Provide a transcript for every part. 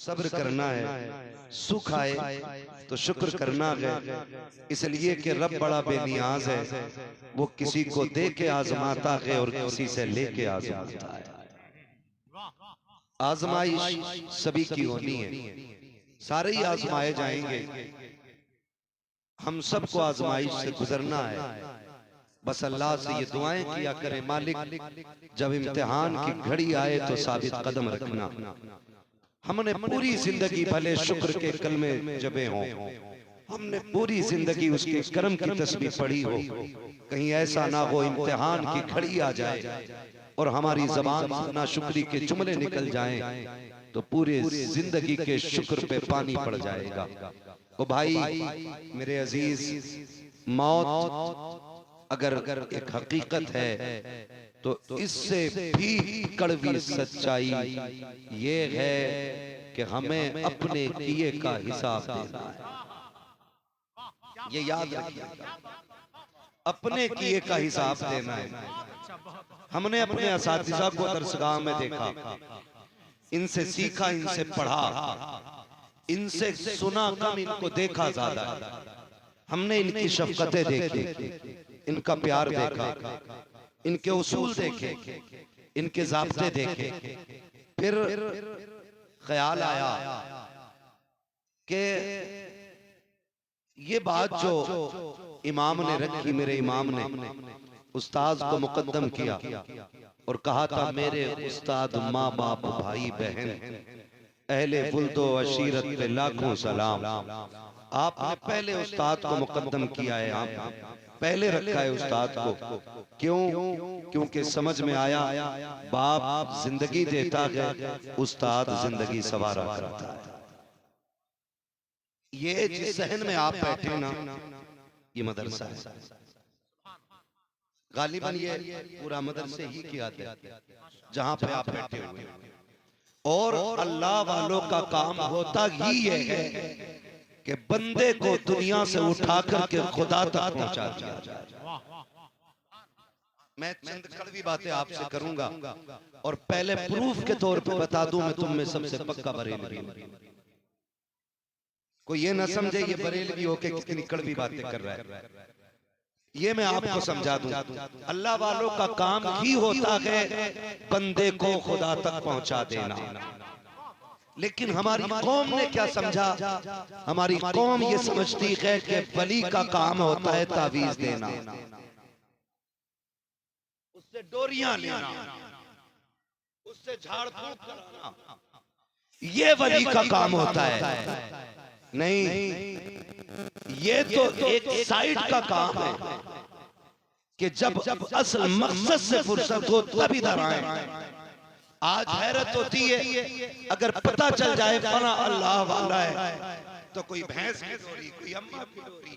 सब्र करना है, सुख आए तो शुक्र करना है, इसलिए कि रब बड़ा बेनियाज है, वो किसी को दे के आजमाता है और किसी से लेके आजमाता है। आजमाइश सभी की होनी है, सारे ही आजमाए जाएंगे, हम सबको आजमाइश से गुजरना है। बस अल्लाह से ये दुआएं किया करें, मालिक जब इम्तिहान की घड़ी आए तो साबित कदम रखना। हमने पूरी जिंदगी भले शुक्र के कलमे जबे हों, हमने पूरी जिंदगी उसके करम की तस्बीह पढ़ी हो, कहीं ऐसा ना हो इम्तिहान की घड़ी आ जाए और हमारी जबान से नाशुक्री के जुमले निकल जाएं तो पूरे जिंदगी के शुक्र पे पानी पड़ जाएगा। तो भाई मेरे अजीज, मौत अगर एक हकीकत है तो इससे भी कड़वी सच्चाई ये है कि हमें अपने किए का हिसाब देना है। ये याद रखिएगा, अपने किए का हिसाब देना है। हमने अपने असातिज़ा को दरसगाह में देखा, इनसे सीखा, इनसे पढ़ा, इनसे सुना कम, इनको देखा ज्यादा। हमने इनकी शफकतें देखी, इनका प्यार देखा, इनके उसूल देखे, इनके ज़ाब्ते देखे। फिर ख्याल आया कि ये बात जो इमाम ने रखी, मेरे इमाम ने उस्ताद को मुकद्दम किया और कहा था मेरे उस्ताद, माँ बाप, भाई बहन, अहले वुल्दो अशीरत पे लाखों सलाम। आपने पहले उस्ताद को मुकद्दम किया है, आप पहले रखा है उस्ताद को। क्यों? क्योंकि समझ में आया बाप जिंदगी देता है, उस्ताद जिंदगी सवारा करता है। ये जिस सहन में आप बैठे ना, ये मदरसा है। गालिबन ये पूरा मदरसे ही की आदत है जहां पे आप बैठे हुए, और अल्लाह वालों का काम होता ही ये है कि बंदे को दुनिया से उठा करके खुदा तक पहुंचा दिया जाए। मैं चंद कड़वी बातें आपसे करूंगा और पहले प्रूफ के तौर पे बता दूं, मैं तुम में सबसे पक्का बरेलवी हूं। कोई ये ना समझे ये बरेलवी होके कितनी कड़वी बातें कर रहा है। ये मैं आपको समझा दूं, अल्लाह वालों का काम ही होता है बंदे को खुदा तक पहुंचा देना। लेकिन हमारी कौम ने क्या समझा? हमारी कौम ये समझती है कि वली का काम होता है तावीज देना, उससे डोरियां लेना, उससे झाड़ फूक कराना, ये वली का काम होता है। नहीं, ये तो एक साइड का काम है कि जब असल मकसद से फुर्सत हो तब इधर आए। आज हैरत होती है अगर पता चल जाए फला अल्लाह वाला है तो कोई भैंस की डोरी, कोई अम्मा की डोरी,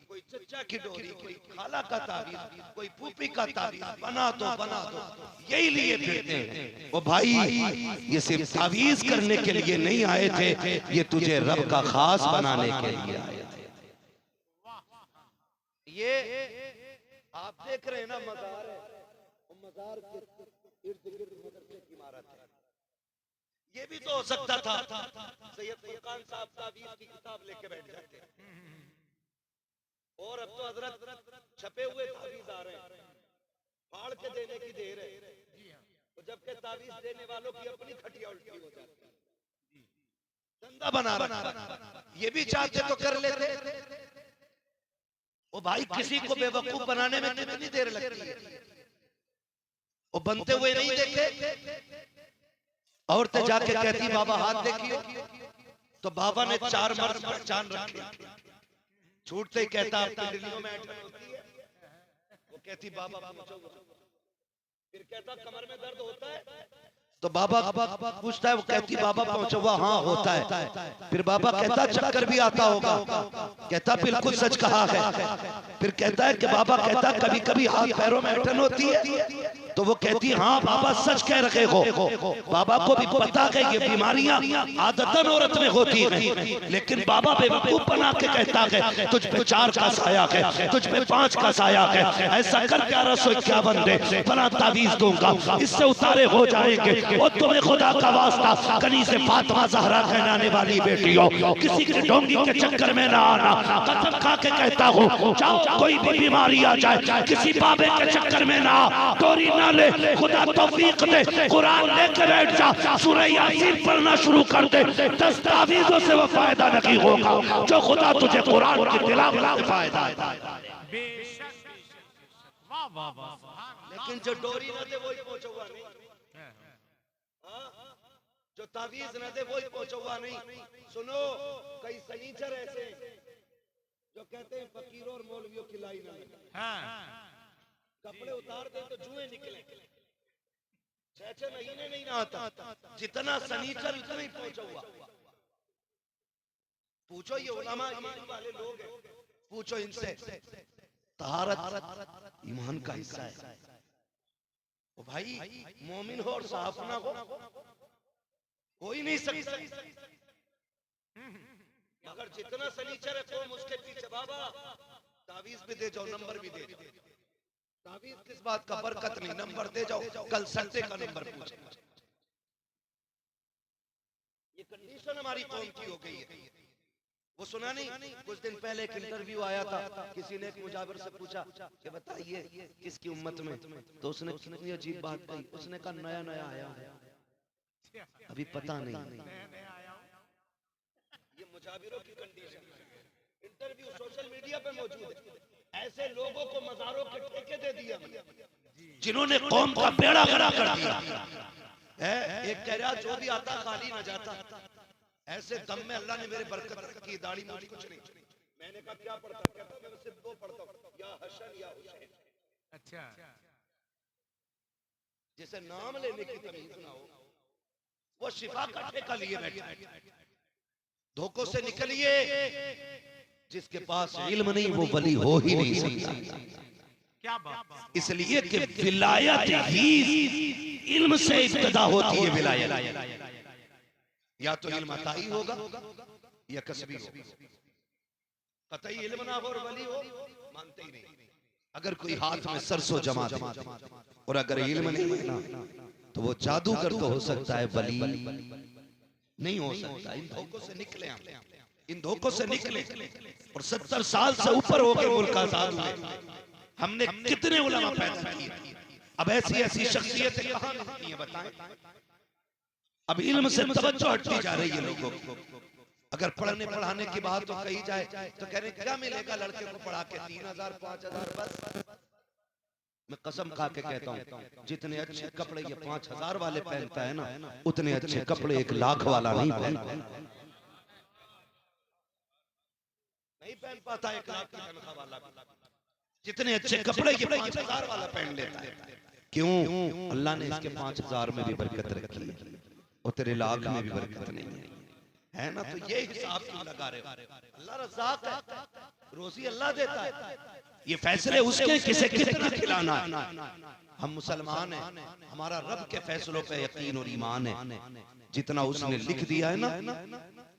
कोई चचा की डोरी, कोई खाला का ताबीज, कोई फूफी का ताबीज बना दो, यही लिए फिरते हैं। ओ भाई, ये सिर्फ ताबीज करने के लिए नहीं आए थे, ये तुझे रब का खास बनाने के लिए आए थे। ये आप देख रहे हैं ना, मजार है, मजार के इर्द गिर्द मदरसे की इमारत है। ये भी तो हो सकता था सैयद फुरकान साहब ताबीज की किताब लेके बैठ जाते हैं, और अब तो हजरत छपे हुए ताबीज आ रहे हैं, फाड़ के देने की देर है, तो जबकि ताबीज देने वालों की अपनी खटिया उल्टी हो जाती है, धंधा बना रहा। ये भी चाहते तो कर लेते। ओ भाई, किसी को बेवकूफ बनाने में कितनी देर लगती है? वो बनते हुए नहीं देखे। औरतें जाके कहती बाबा हाथ देखिए, तो बाबा ने 4 मर्द पहचान रखे, छूटते ही कहता आपकी दिल्लियों में ऐठन होती है? वो कहती बाबा पूछो। फिर कहता कमर में दर्द होता है? तो बाबा पूछता है, वो कहती बाबा पहुंचो हुआ, हाँ होता है। फिर बाबा कहता चक्कर भी आता होगा? कहता बिल्कुल सच कहा है। फिर कहता है कि बाबा कहता कभी कभी हाथ पैरों में ऐठन होती है? तो वो कहती हाँ बाबा सच कह रहे हो। बाबा को भी पता है ये बीमारियां आदतन औरत में होती हैं, लेकिन बाबा बेवकूफ बना के कहता है तुझ पे 4 का साया है, तुझ पे 5 का साया है, ऐसा कर 1151 दे, बना तावीज दूंगा, इससे उतारे हो जाएंगे। और तुम्हें खुदा का वास्ता कनी से फातिमा ज़हरा कहलाने वाली बेटी हो, किसी के ढोंगी के चक्कर में ना आना। कसम खा के कहता हूँ, चाहो कोई भी बीमारी आ जाए, किसी बाबे के चक्कर में ना, तोरी ना ले, खुदा तौफीक दे, कुरान लेके बैठ जा, सूरह यासीन पढ़ना शुरू कर दे, दस्तावेजों से वो फायदा नहीं होगा जो खुदा तुझे कुरान की तिलावत से फायदा है। लेकिन जो डोरी ना दे वही पहुंचुआ नहीं, जो तावीज ना दे वही पहुंचुआ नहीं। सुनो, कई सनीचर ऐसे जो कहते हैं फकीरों और मौलवियों की लाई ना लगे, कपड़े उतार दे तो जुए निकले, 6 महीने नहीं नहाता, जितना सनीचर उतना ही पहुंचा हुआ। पूछो ये उलमा ईमान वाले लोग हैं, पूछो इनसे, तहारत ईमान का हिस्सा है। ओ भाई, मोमिन हो और साफ ना हो कोई नहीं सकता, मगर जितना सनीचर है कौम उसके पीछे। बाबा तावीज भी दे जाओ, नंबर भी दे जाओ, तावीज किस बात का, बरकत नहीं, नंबर दे जाओ, कल सट्टे का नंबर पूछे। ये कंडीशन हमारी कौम की हो गई है। वो सुना नहीं, कुछ दिन पहले एक इंटरव्यू आया था, किसी ने एक मुजावर से पूछा कि बताइए किसकी उम्मत में, तो उसने कितनी अजीब बात कही, उसने कहा नया नया आया है, अभी पता नहीं। ये मुजाविरों की कंडीशन। इंटरव्यू सोशल मीडिया पे मौजूद है, ऐसे लोगों को मज़ारों के ठेके दे दिया जिन्होंने कौम का बेड़ा गड़ा कर दिया है। एक कह रहा जो भी आता खाली ना जाता, ऐसे दम में अल्लाह ने मेरे बरकत रखी, दाढ़ी मूड़ी कुछ नहीं। मैंने कहा क्या पढ़ता, कहता मैं सिर्फ 2 पढ़ता हूं, या हसन या हुसैन। अच्छा, जिसे नाम लेने की तमीज ना हो वो शिफा का ठेका लिए बैठे। धोखों से निकलिए, जिसके पास इल्म नहीं वो वली हो ही नहीं सकता। क्या बात, इसलिए कि विलायत ही इल्म से इब्तिदा होती है। विलायत या तो इल्म अताई होगा या कसबी होगा। कतई इल्म ना हो और वली हो, मानते ही नहीं। अगर कोई हाथ में सरसों जमा दे और अगर इल्म नहीं ना, तो वो जादूगर तो हो सकता है, वली नहीं हो सकता। इन धोखों से निकले, इन धोखों से निकले। और 70 साल से ऊपर हो गए मुल्क आजाद हुए, हमने कितने उलमा पैदा किए। अब ऐसी ऐसी शख्सियतें कहां मिलती हैं बताएं। अब इल्म से तवज्जो हटती जा रही है लोगों को। अगर पढ़ने पढ़ाने की बात तो कही जाए तो कह रहे क्या मिलेगा लड़के को पढ़ा के, 3000 5000 बस। मैं कसम खा के कहता हूँ, जितने अच्छे कपड़े ये 5000 वाले पहनता है ना, उतने अच्छे कपड़े 1 लाख वाला नहीं पहनता। नहीं पहन पाता 1 लाख की तनख्वाह वाला। जितने अच्छे कपड़े ये 5000 वाला पहन लेता है। क्यों? अल्लाह ने इसके 5000 में भी बरकत रखी है और तेरे लाख में भी बरकत नहीं है ना। तो ये हिसाब क्यों लगा रहे हो? अल्लाह रज़ाक है, रोजी अल्लाह देता है, ये फैसले उसके किसे कितना खिलाना है। हम मुसलमान हैं, हमारा रब के फैसलों पे यकीन और ईमान है। जितना उसने लिख दिया है ना,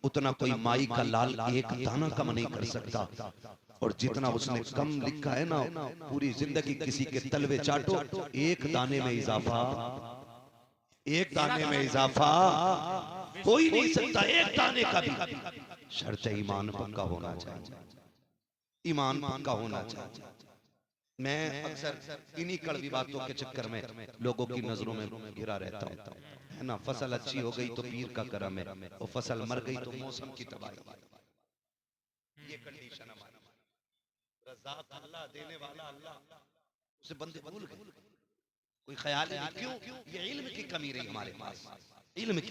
उतना कोई माई का लाल एक दाना कम नहीं कर सकता। और जितना उसने कम लिखा है ना, पूरी जिंदगी किसी के तलवे चाटो, एक दाने में इजाफा, एक दाने में इजाफा कोई नहीं सकता, एक दाने का भी। शर्त ईमान पक्का होना चाहिए, ईमान पक्का होना चाहिए। मैं अक्सर इन्हीं कड़वी बातों के चक्कर में लोगों की नजरों में घिरा रहता हूँ, है ना। फसल अच्छी हो गई तो पीर का करम है, और फसल मर गई तो मौसम की तबाही। ये कंडीशन हमारी। रज़ाक अल्लाह, देने वाला अल्लाह, उसे बंदे भूल गए, कोई ख्याल नहीं। क्यों? ये इल्म की कमी रही हमारे पास, इल्म की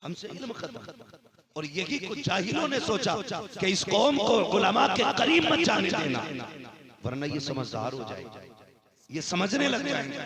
हमसे इल्म खत्म। और यही कुछ जाहिलों ने सोचा कि इस कौम को उलमा के करीब मत जाने देना, वरना ये समझदार हो जाएगी, ये समझने लग जाएंगे।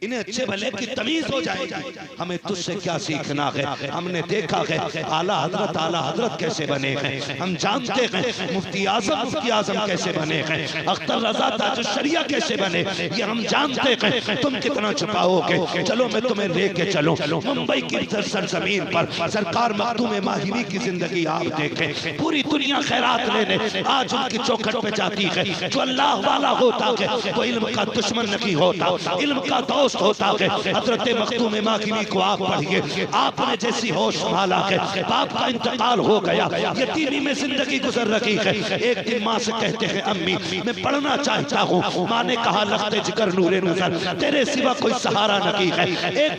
इन्हें अच्छे भले की तमीज हो जाएगी। हमें तुझसे क्या सीखना है? हमने देखा है आला हजरत कैसे बने हैं, हम जानते हैं मुफ्ती आजम कैसे बने हैं, अख्तर रजा ताजुश्शरिया कैसे बने, ये हम जानते हैं। तुम कितना छुपाओगे? चलो मैं तुम्हें लेके चलो मुंबई की सरजमीन पर। सरकार मखदूम माहिमी की जिंदगी आप देखें, पूरी दुनिया खैरात लेने आज उनकी चौखट पे जाती है। जो अल्लाह वाला होता है वो इल्म का दुश्मन नहीं होता, इल्म का दोस्त होता है। हजरत मखदूम माकिमी को आप पढ़िए, आपने जैसी होश संभाला है, बाप का इंतकाल हो गया, यतीमी में जिंदगी गुजर रही है। एक दिन माँ से कहते हैं अम्मी मैं पढ़ना चाहता हूँ। माँ ने कहा लखते जिगर नूरे नजर, तेरे सिवा कोई सहारा नहीं है, एक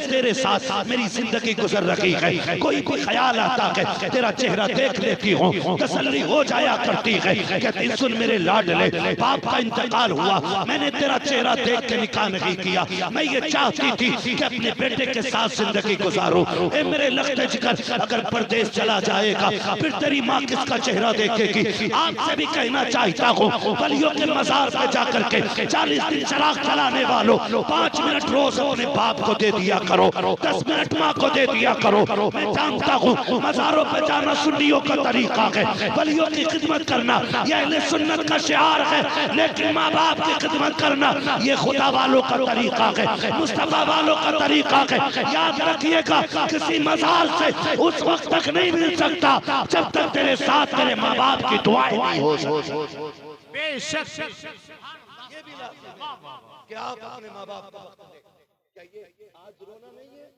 तेरे साथ मेरी जिंदगी गुजर रही है। कोई ख्याल आता है तेरा चेहरा देख लेती हूँ, तसल्ली हो जाया करती है। कहती सुन मेरे लाडले, बाप का इंतकाल हुआ, मैंने तेरा चेहरा देख के निकाह नहीं किया, मैं ये चाहती थी कि अपने बेटे के साथ जिंदगी गुजारूं। ए मेरे लखते जिगर, अगर परदेश चला जाएगा फिर तेरी माँ किसका चेहरा देखेगी? आपसे भी कहना चाहता हूँ वलियों के मजार पे जाकर के 40 दिन चराग चलाने वालों 5 मिनट रोज अपने बाप को दे दिया करो, 10 मिनट माँ को दे दिया करो। मैं जानता हूँ मजारों पे जाना सुन्नियों का तरीका है, वलियों की खिदमत करना यह अहले सुन्नत का शिआर है, लेकिन माँ बाप की खिदमत करना ये खुदा वालों का तरीका है, मुस्तफा वालों का तरीका है। याद रखिएगा किसी मजार से उस वक्त तक नहीं मिल सकता जब तक तेरे साथ तेरे माँ बाप की दुआएं नहीं हो। बेशक ये भी क्या आप अपने माँ बाप को वक्त दें? क्या ये आज रोना नहीं है?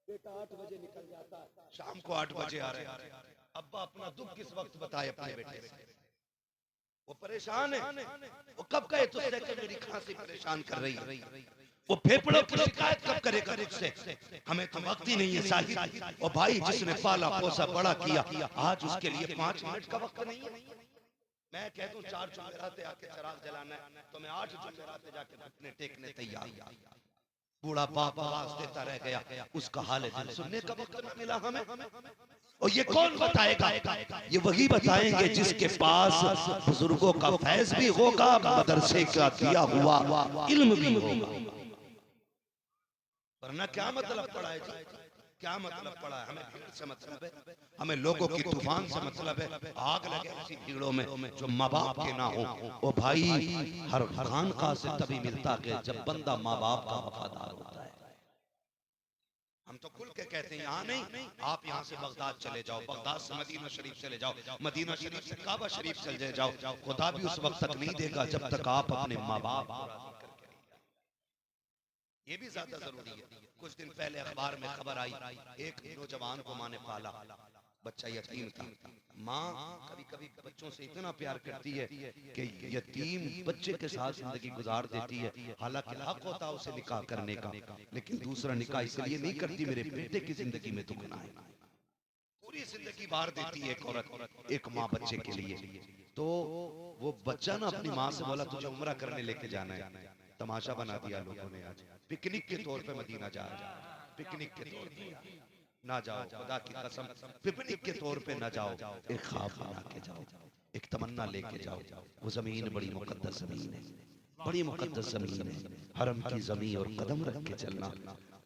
बेटा 8 बजे निकल जाता है, शाम को 8 बजे आ रहे हैं। अब्बा अपना दुख किस वक्त बताए अपने बेटे से? वो परेशान है, वो कब कहे तुझसे कि मेरी खांसी परेशान कर रही है? वो फेफड़ों की शिकायत कब करेगा तुझसे? हमें तो वक्त ही नहीं है साहिब। और भाई जिसने पाला पोसा बड़ा किया, आज उसके लिए 5 मिनट का वक्त नहीं है। मैं कहता हूँ 4 जुमेराते आके चराग जलाना है तो मैं 8 जुमेराते जाके घुटने टेकने तैयार। बूढ़ा बाप आवाज देता रह गया, उसका हाल दिल सुनने का वक्त न मिला हमें। और ये कौन बताएगा? ये वही बताएंगे जिसके पास बुजुर्गों का फैज भी होगा, मदरसे का दिया हुआ इल्म भी होगा। वरना क्या मतलब पड़ा है जी? क्या मतलब पड़ा है? हमें भीड़ से मतलब है, हमें लोगों की तूफान से मतलब है। आग लगे ऐसी भीड़ों में जो माँ बाप के ना हो। ओ भाई हर खानका से तभी मिलता है जब बंदा माँ बाप का वफादार होता है। हम तो खुल के कहते हैं यहाँ नहीं, आप यहाँ से बगदाद चले जाओ, बगदाद से मदीना शरीफ चले जाओ, मदीना शरीफ से काबा शरीफ चले जाओ, खुदा भी उस वक्त तक नहीं देगा जब तक आप अपने माँ बाप को राजी करके नहीं जाओ। ये भी ज्यादा जरूरी है। कुछ दिन पहले अखबार में खबर आई, एक नौजवान को माँ ने पाला, बच्चा यतीम था। माँ कभी कभी बच्चों से इतना प्यार करती है कि यतीम बच्चे के साथ जिंदगी गुजार देती है। हालांकि हक होता है उसे निकाह करने का, लेकिन दूसरा निकाह इसलिए नहीं करती मेरे बेटे की जिंदगी में दुख ना आए। पूरी जिंदगी बार देती है एक औरत, एक माँ बच्चे के लिए। तो वो बच्चा ना अपनी माँ से बोला तुझे उम्रा करने लेके जाना है। तमाशा बना दिया लोगों ने, आज पिकनिक के तौर पे मदीना जा रहा है। पिकनिक के तौर पे ना जाओ, खुदा की कसम पिकनिक के तौर पे ना जाओ, एक ख्वाब बना के जाओ, एक तमन्ना लेके जाओ। वो जमीन बड़ी मुकद्दस जमीन है, बड़ी मुकद्दस जमीन है, हरम की जमीन और कदम रख के चलना।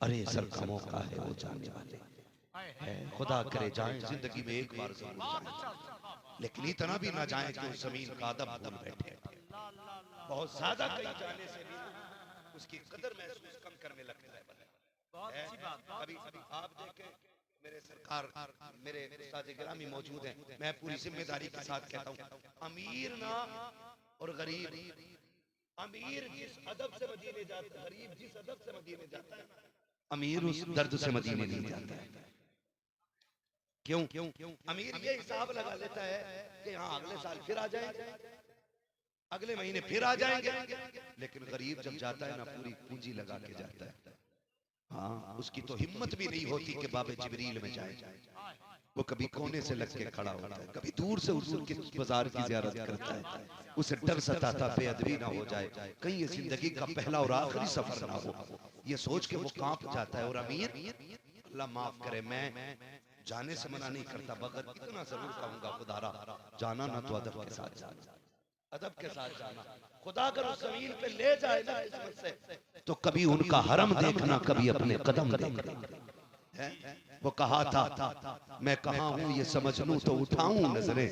अरे सर का मौका है वो जाने वाले है, खुदा करे जाएं जिंदगी में एक बार जरूर जाएं, लेकिन इतना भी ना जाएं कि उस जमीन का अदब भूल बैठे। बहुत ज्यादा कहीं जाने से भी उसकी कदर महसूस कम करने लगता है। अभी आप देखें, मेरे सरकार मेरे उस्ताद गिरामी मौजूद हैं, मैं पूरी जिम्मेदारी के साथ कहता हूँ, अमीर ना और गरीब, अमीर जिस अदब से मदीने जाता है, गरीब जिस अदब से मदीने जाता है, अमीर उस दर्द से मदीने नहीं जाता है। क्यों? अमीर ये हिसाब लगा लेता है कि हाँ अगले साल फिर आ जाएंगे, अगले महीने फिर आ जाएंगे, लेकिन गरीब जब जाता है ना पूरी पूंजी लगा के जाता है। हाँ, उसकी तो हिम्मत भी नहीं होती कि बाबे जिब्रील में जाए। वो कभी कोने से लग के खड़ा होता है, कभी दूर से हुजूर के बाजार की ज़ियारत करता है। उसे डर सताता बेअदबी ना हो जाए, कहीं ये जिंदगी का पहला और आखिरी सफर ना हो, ये सोच के वो कांप जाता है। और अमीर, अल्लाह माफ करे, मैं जाने से मना नहीं करता, मगर इतना जरूर कहूंगा खुदारा जाना ना तो अदब के साथ जाना। अदब के साथ जाना। खुदा अगर उस जमीन पे ले जाए ना किस्मत से, तो कभी उनका हरम देखना, कभी अपने कदम देखना। वो कहा था मैं कहाँ हूँ ये समझ लूं तो उठाऊं नजरें,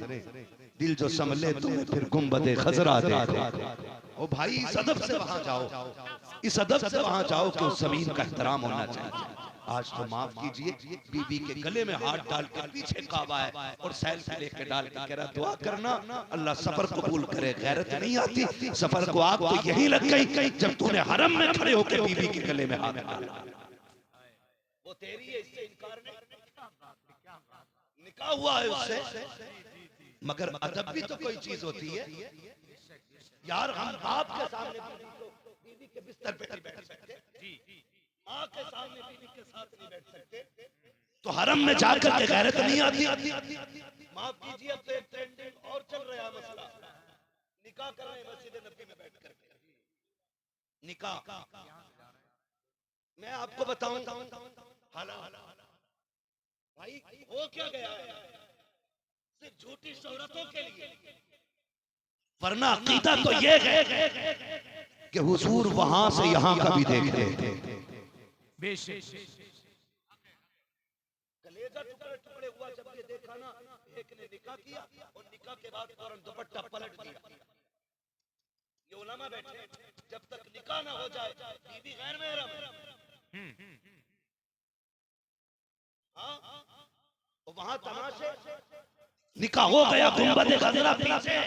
दिल जो संभले तो मैं फिर गुंबदे खजरा देखूं। ओ भाई इस अदब से वहां जाओ, इस अदब से वहां जाओ कि उस जमीन का एहतराम होना चाहिए। आज तो माफ कीजिए, बीबी के गले में हाथ डाल के पीछे काबा है और सेल्फी लेके डाल के कह रहा दुआ करना अल्लाह सफर कबूल करे। गैरत नहीं आती, सफर को आग तो यही लग गई जब तूने हरम में खड़े होकर बीबी के गले में हाथ डाला। वो तेरी है, इससे इनकार नहीं, निकाह हुआ है उससे, मगर अदब भी तो कोई चीज होती है यार। हम बाप के सामने बीवी के बिस्तर पे नहीं बैठ सकते, माँ के सामने बीवी के साथ नहीं बैठ सकते, तो हरम में जाकर के गैरत नहीं आती। माफ कीजिए, अब तो एक ट्रेंडिंग और चल रहा है मसला, निकाह कर रहे हैं मस्जिद नबी में बैठ करके। निकाह मैं आपको बताऊं भाई हो क्या गया है, सिर्फ झूठी शोहरतों के लिए, वरना अकीदा तो ये है कि हुजूर वहां से यहां का भी देखते थे। कलेजा टुकड़े टुकड़े हुआ जब ये देखा ना, एक ने निकाह किया और निकाह के बाद फौरन दुपट्टा पलट दिया। ये उलमा बैठे, जब तक निकाह ना हो जाए बीवी गैर महरम। हाँ वहां तमाशे, निकाह हो गया गुंबद खजरा पीछे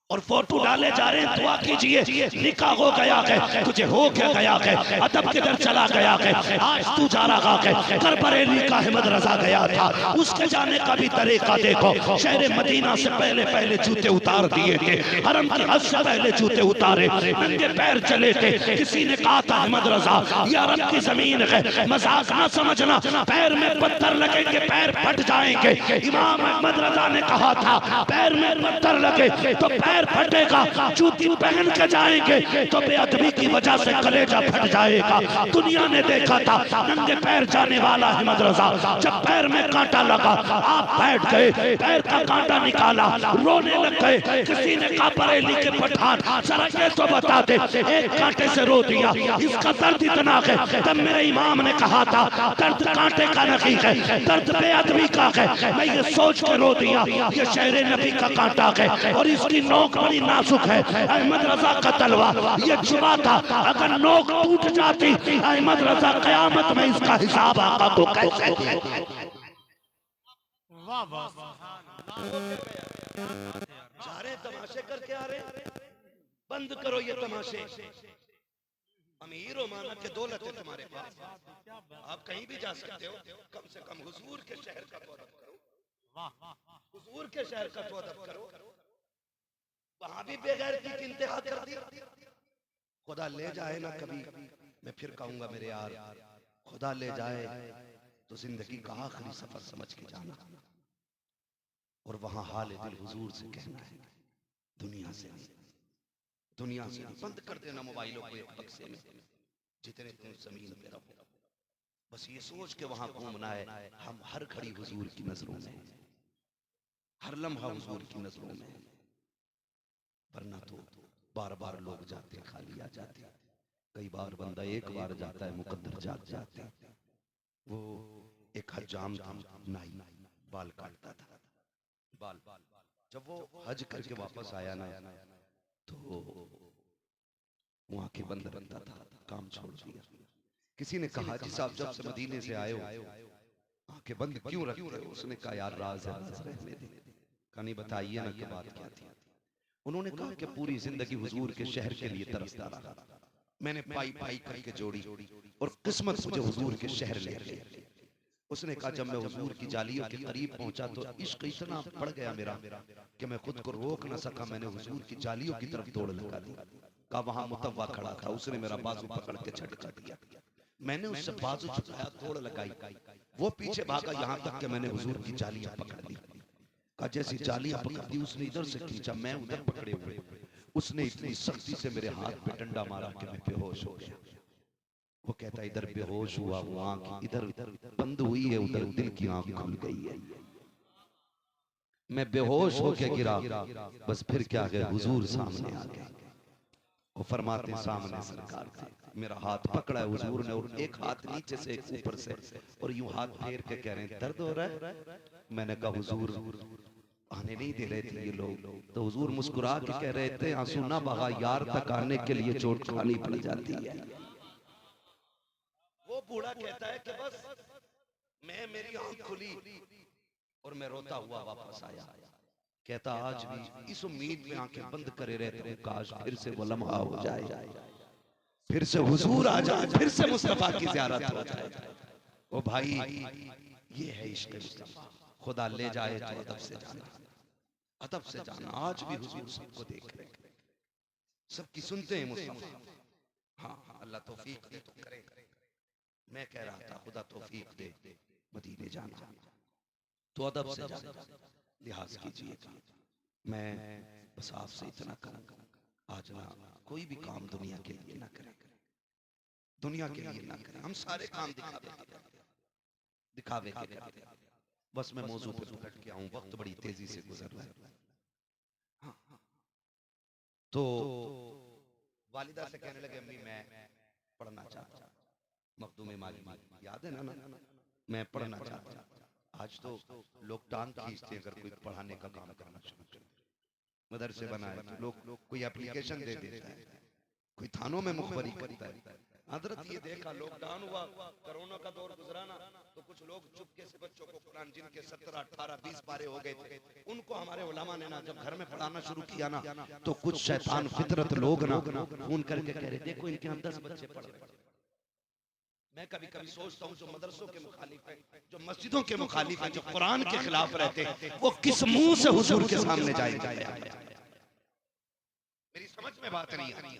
और फोटो डाले जा रहे हैं, दुआ कीजिए निकाह हो गया है, तुझे हो क्या गया है, अदब किधर चला गया है, आज तू जा रहा है। कर बरेली का अहमद रजा गया था, उसके जाने का भी तरीका देखो। शहर मदीना से पहले पहले जूते उतार दिए थे, हरम की हद से पहले जूते उतारे, नंगे पैर चले थे। किसी ने कहा था अहमद रजा ये अरब की जमीन है, मजाक ना समझना, पैर में पत्थर लगेंगे पैर फट जाएंगे। इमाम अहमद रजा ने कहा था पैर में पत्थर लगे तो पैर फटेगा, जूती पहन के जाएंगे तो बेअदबी की वजह से कलेजा फट जाएगा। दुनिया ने देखा था नंगे पैर जाने वाला अहमद रजा, जब पैर में कांटा लगा आप बैठ गए, पैर का कांटा निकाला, रोने लग गए। किसी ने कहा बरेली के पठान जरा ये तो बता दे, एक कांटे से रो दिया, इसका दर्द इतना है। तब मेरे इमाम ने कहा था दर्द कांटे का नहीं है, दर्द बेअदबी का है। मैं ये सोच के रो दिया ये शहर नबी का कांटा है और इसकी नोक बड़ी नाजुक है। अहमद रजा का तलवार ये जुबा था, अगर नोक टूट जाती अहमद रजा कयामत में इसका हिसाब आका को कैसे दे। जा रहे तमाशे करके आ रहे, बंद करो ये तमाशे। अमीर हो माना के दौलत है तुम्हारे पास, आप कहीं भी जा सकते हो, कम से कम हुजूर के शहर का तो अदब करो, हुजूर के शहर का तो अदब करो। वहां भी बेगैरती की इंतहा कर दी। खुदा ले जाए ना कभी, मैं फिर कहूंगा मेरे यार, खुदा ले जाए तो जिंदगी का आखिरी सफर समझ के जाना और वहां हाल दिल हुजूर से कहना है, दुनिया से नहीं, दुनिया से नहीं। बंद कर देना मोबाइलों को एक बक्से में, जितने तुम जमीन पे रहो, बस ये सोच के वहां घूमना है हम हर घड़ी हुजूर की नजरों में, हर लम्हा हुजूर की नजरों में, वरना तो बार बार लोग जाते खाली आ जाते। कई बार बंदा एक बार जाता है मुकद्दर जाग जाते। वो एक हजाम था, नाई बाल काटता था, बाल जब वो हज करके वापस आया ना तो वहां के बंद बनता था, काम छोड़ दिया। किसी ने कहा जी साहब जब से मदीने से आए हो आंखें बंद क्यों रखते हो? उसने कहा यार राज है, रहने दे। कहानी बताइए ना कि बात क्या थी। उन्होंने कहा कि पूरी जिंदगी हुजूर के शहर के लिए तरसता रहा, मैंने पाई पाई करके जोड़ी और किस्मत मुझे हुजूर के शहर ले गई। उसने कहा जब मैं हुजूर की जालियों के करीब पहुंचा तो इश्क इतना बढ़ गया मेरा कि मैं खुद को रोक न सका, मैंने हुजूर की जालियों की तरफ दौड़ लगा दी। कहा वहां मुतव्वा खड़ा था, उसने मेरा बाजू पकड़ के झटका दिया, मैंने उससे बाजू छुपाया, दौड़ लगाई, वो पीछे भागा यहाँ तक कि मैंने हुजूर की जालियां पकड़ ली। कहा जैसी जालियां पकड़ दी उसने इधर से खींचा, मैं उधर पकड़े हुए, उसने इतनी सख्ती से मेरे हाथ पे डंडा मारा कि मैं बेहोश हो गया। वो कहता इधर बेहोश हुआ, वो आंख इधर बंद हुई है, उधर दिल की आंख खुल गई है। मैं बेहोश होके गिरा, बस फिर क्या गए हुजूर सामने आ गए। वो फरमाते सामने सरकार थे, मेरा हाथ पकड़ा है हुजूर ने, और एक हाथ नीचे से एक ऊपर से, और यूं हाथ फेर के कह रहे हैं दर्द हो रहा है। मैंने कहा हुजूर आने नहीं दे रहे थे ये लोग, तो हुजूर मुस्कुरा के कह रहे थे आंसू ना बहा, यार तक आने के लिए चोट खानी पड़ जाती है। वो बूढ़ा कहता है कि बस मेरी आंख खुली और मैं रोता हुआ वापस आया। कहता आज भी इस उम्मीद में आंखें बंद करे रहते हैं, काश फिर से वो लम्हा हो जाए, फिर से हुजूर आ जाए, फिर से मुस्तफा की ज़ियारत हो जाए। ओ भाई ये है इश्क मुस्तफा, खुदा ले जाए तो अदब से जाना, अदब से जाना। आज भी हुजूर सबको देख रहे हैं, सबकी सुनते हैं मुस्तफा। हाँ हाँ अल्लाह तौफीक दे तो करें। मैं कह रहा था खुदा तौफीक दे मदीने जाना तो अदब से जाना, लिहाज कीजिएगा। मैं बस आपसे इतना कहूँगा, आज ना कोई भी काम दुनिया के लिए ना करें, दुनिया के लिए ना करें। हम सारे काम दिखावे के करते हैं। बस मैं मौजू पे पलट के आऊं, वक्त बड़ी तेजी से गुजर रहा है। हाँ, तो वालिदा से कहने लगे अम्मी मैं पढ़ना चाहता हूँ, मखदूम माली याद है ना, मैं पढ़ना चाहता हूँ। आज तो लोग टांग खींचते हैं अगर कोई पढ़ाने का काम करना शुरू करे। मदरसे बनाए तो लोग कोई एप्लीकेशन दे देता है, कोई थानों में मुखबरी करता है। हजरत ये देखा लॉकडाउन हुआ, कोरोना का दौर गुजरा ना, तो कुछ लोग चुपके से बच्चों को कुरान जिनके 17, 18, 20 पारे हो गए थे, उनको हमारे उलमा ने ना जब घर में पढ़ाना शुरू किया ना, तो कुछ शैतान फितरत लोग ना फोन करके कह रहे देखो इनके यहाँ 10 बच्चे पढ़ रहे। मैं कभी कभी सोचता हूँ जो मदरसों के मुखालिफ हैं, जो मस्जिदों के मुखालिफ हैं, जो कुरान के खिलाफ रहते हैं, वो किस मुंह से हुजूर के सामने जाएंगे? मेरी समझ में बात नहीं आ रही।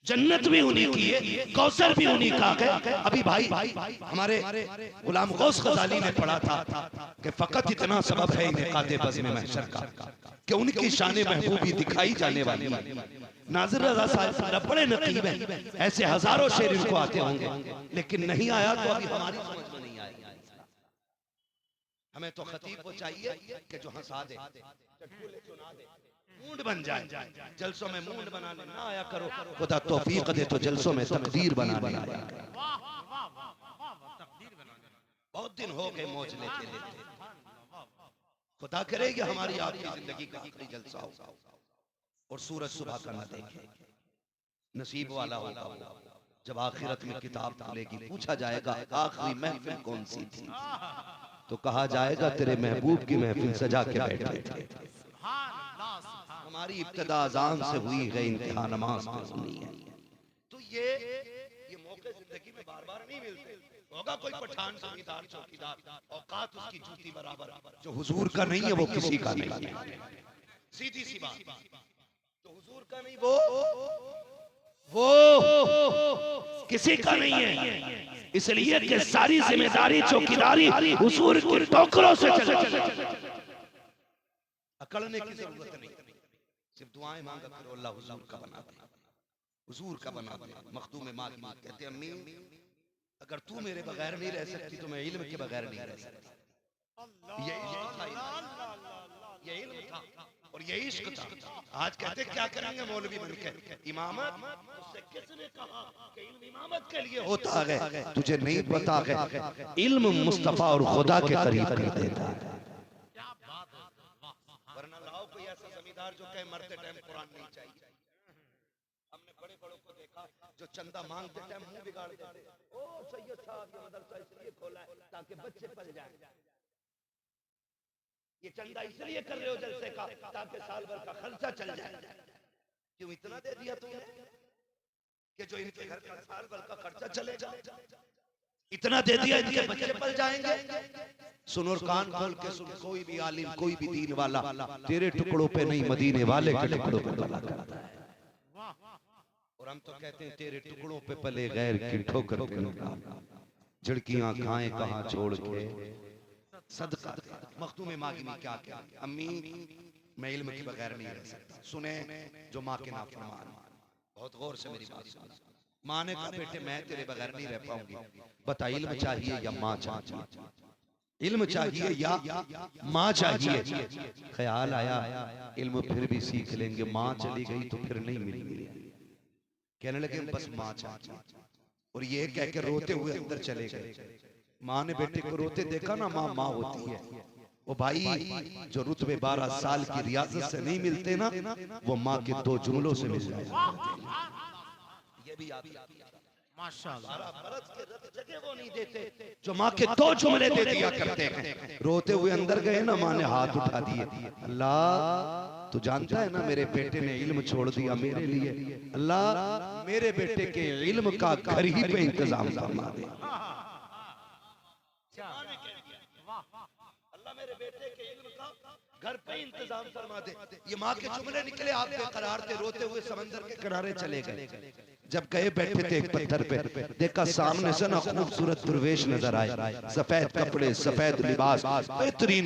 जन्नत भी उन्हीं की है, कौसर भी उन्हीं का है। अभी भाई हमारे गुलाम गौस गजाली ने पढ़ा था कि फकत इतना सबब है इनेकाते बज़्म महशर का कि उनकी शान महबूबी दिखाई जाने वाली है। नाज़िर रज़ा साहब बड़े नकीब हैं, ऐसे हजारों शेर इनको आते होंगे, लेकिन नहीं आया तो अभी हमारी समझ में नहीं आया। हमें तो खतीब को चाहिए कि जो हंसा दे, चटकुले सुना दे, मूड बन जाए। जलसों में मूड बनाने ना आया करो, खुदा तौफीक दे तो जलसों में तकदीर बनाने आया। बहुत दिन हो गए मौज लेते लेते, खुदा करे कि हमारी आपकी जिंदगी का आखिरी जलसा हो और सूरज सुबह का न देखे। नसीब वाला होगा वो जब आखिरत में किताब खुलेगी, पूछा जाएगा आखिरी महफिल कौन सी थी, तो कहा जाएगा तेरे महबूब की महफिल सजा के बैठे थे। हमारी इब्तिदा अज़ान से हुई है, इंतहा नमाज पे सुनी है। तो ये मौके जिंदगी में बार बार नहीं मिलते। होगा कोई पठान जमींदार चौकीदार, औकात उसकी जूती बराबर, जो हुजूर का नहीं है वो किसी का नहीं है। सीधी सी बात, तो हुजूर का नहीं वो किसी का नहीं है, इसलिए कि सारी जिम्मेदारी चौकीदारी हुजूर के टोकरों से चले। अकड़ने की जरूरत नहीं, सिर्फ दुआएं मांगा करो अल्लाह हुजूर का बना दे, हुजूर का बना दे। मखदूम मागी कहते अम्मी अगर तू मेरे बगैर नहीं रह सकती तो मैं इल्म के बगैर नहीं रह सकती। ये इल्म था और ये इश्क था। आज कहते क्या करेंगे मौलवी बनके इमामत, उससे किसने कहा कि इल्म इमामत के लिए होता है? तुझे नहीं पता है इल्म मुस्तफा और खुदा के करीब कर देता है। वरना लाओ कोई ऐसा जमींदार जो कहे मरते टाइम कुरान नहीं चाहिए। हमने बड़े बड़ों को देखा जो चंदा मांगते टाइम मुंह बिगाड़ देते। ओ सैयद साहब ये मदरसा इसलिए खोला है ताकि बच्चे पल जाएं। ये चंदा इसलिए कर रहे हो जलसे का ताकि साल भर का खर्चा चल जाए। क्यों इतना दे दिया तुमने कि जो इनके घर का साल भर का खर्चा चले जाए? इतना दे दिया इनके बच्चे पल जाएंगे। सुन और कान खोल के सुन, कोई भी आलिम कोई भी दीन वाला तेरे टुकड़ों पे नहीं मदीने वाले के टुकड़ों पे भला करता है। और हम तो कहते हैं तेरे टुकड़ों पे पले गैर की ठोकर झिड़कियां खाएं कहां छोड़ के सदका। मखदूम मागी में क्या क्या अम्मी मैं इल्म के बगैर नहीं रह सकता। सुने जो माँ के नाफरमान, बहुत गौर से मेरी बात सुन। माँ ने कहा बेटे मैं तेरे बगैर नहीं रह पाऊंगी, बता इल्म चाहिए या माँ चाहिए? इल्म चाहिए या माँ चाहिए? ख्याल आया इल्म फिर भी सीख लेंगे, माँ चली गई तो फिर नहीं मिलेगी। कहने लगे बस माँ चाहिए। और ये कह के रोते हुए अंदर चले गए। माँ ने बेटे को रोते देखा ना, माँ माँ होती है। वो भाई जो रुतबे 12 साल की रियाजत से नहीं मिलते ना, वो माँ के 2 जुमलों से मिल जाए। ये भी याद माशाल्लाह। वो नहीं देते जो माँ के 2 जुमले दे दिया करते हैं। रोते हुए अंदर गए ना, माँ ने हाथ उठा दिए। अल्लाह तू जानता है ना मेरे बेटे ने इल्म छोड़ दिया मेरे लिए, अल्लाह मेरे बेटे के इल्म का घर ही पे इंतजाम फरमा दे। अल्लाह मेरे बेटे के इल्म का घर पे इंतजाम फरमा दे। ये माँ के जुमले निकले, आप बेकरार थे, रोते हुए समंदर के किनारे चले गए। जब गए बैठे थे एक पत्थर पे, देखा सामने से ना खूबसूरत दुर्वेश नजर आए, सफेद कपड़े, सफेद लिबास, बेहतरीन